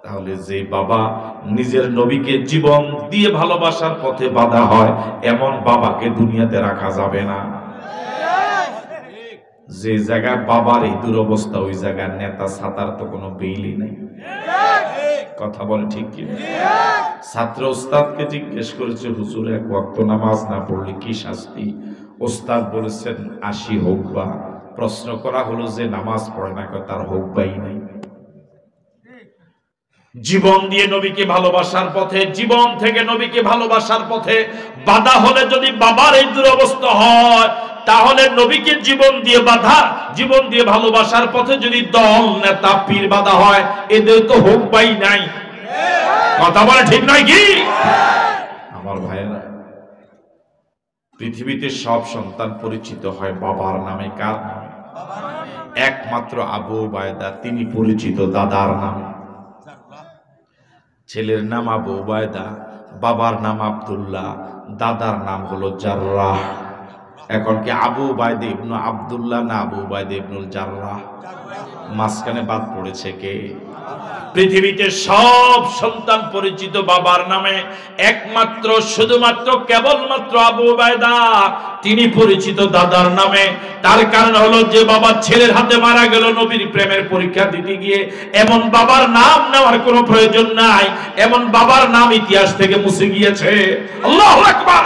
তাহলে যে বাবা নিজের নবীকে জীবন দিয়ে ভালোবাসার পথে বাধা হয়, এমন বাবাকে দুনিয়াতে রাখা যাবে না। যে জায়গায় বাবার এই দুরবস্থা, ওই জায়গায় নেতা ছাতার তো কোনো বেইলি নাই। কথা বলে ঠিক কি? ছাত্র ওস্তাদকে জিজ্ঞেস করেছে, হুজুর এক ওয়াক্ত নামাজ না পড়লে কি শাস্তি? ওস্তাদ বলেছেন 80 হোক বা। প্রশ্ন করা হলো যে নামাজ পড়ে না, তার হোক বাই নাই। জীবন দিয়ে নবীকে ভালোবাসার পথে, জীবন থেকে নবীকে ভালোবাসার পথে বাধা হলে যদি বাবার এই দুরবস্থা হয়, তাহলে নবীকে জীবন দিয়ে বাধা, জীবন দিয়ে ভালোবাসার পথে যদি দল নেতা পীর বাধা হয়, এদের তো হোক বাই নাই। কথা বলে ঠিক নয় কি? আমার ভাইয়েরা, পৃথিবীতে সব সন্তান পরিচিত হয় বাবার নামে। কার নামে? একমাত্র আবু উবায়দা, তিনি পরিচিত দাদার নামে। ছেলের নাম আবু উবায়দা, বাবার নাম আব্দুল্লাহ, দাদার নাম হলো জাররাহ। এখন কি আবু উবায়দা ইবনে আব্দুল্লাহ না আবু উবায়দা ইবনুল জাররাহ? মাঝখানে বাদ পড়েছে কে? পৃথিবীতে সব সন্তান পরিচিত বাবার নামে, একমাত্র শুধুমাত্র কেবলমাত্র আবু উবায়দা তিনি পরিচিত দাদার নামে। তার কারণ হলো যে বাবা ছেলের হাতে মারা গেল নবীর প্রেমের পরীক্ষা দিতে গিয়ে, এমন বাবার নাম নেওয়ার কোনো প্রয়োজন নাই। এমন বাবার নাম ইতিহাস থেকে মুছে গিয়েছে। আল্লাহু আকবার।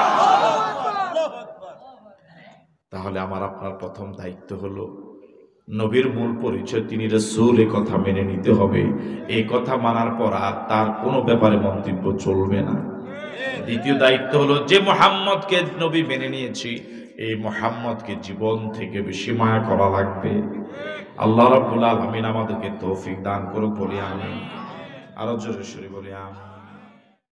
তাহলে আমার আপনার প্রথম দায়িত্ব হলো নবীর মূল পরিচয় তিনি রাসূল, এই কথা মেনে নিতে হবে। এই কথা মানার পর আর তার কোনো ব্যাপারে মন্তব্য চলবে না। দ্বিতীয় দায়িত্ব হলো যে মুহাম্মদকে নবী মেনে নিয়েছি, এই মুহাম্মদকে জীবন থেকে বেশি মায়া করা লাগবে। আল্লাহ রাব্বুল আলামিন আমাদেরকে তৌফিক দান করুক, বলি আমিন। আরো জোরে সরে বলি আমিন।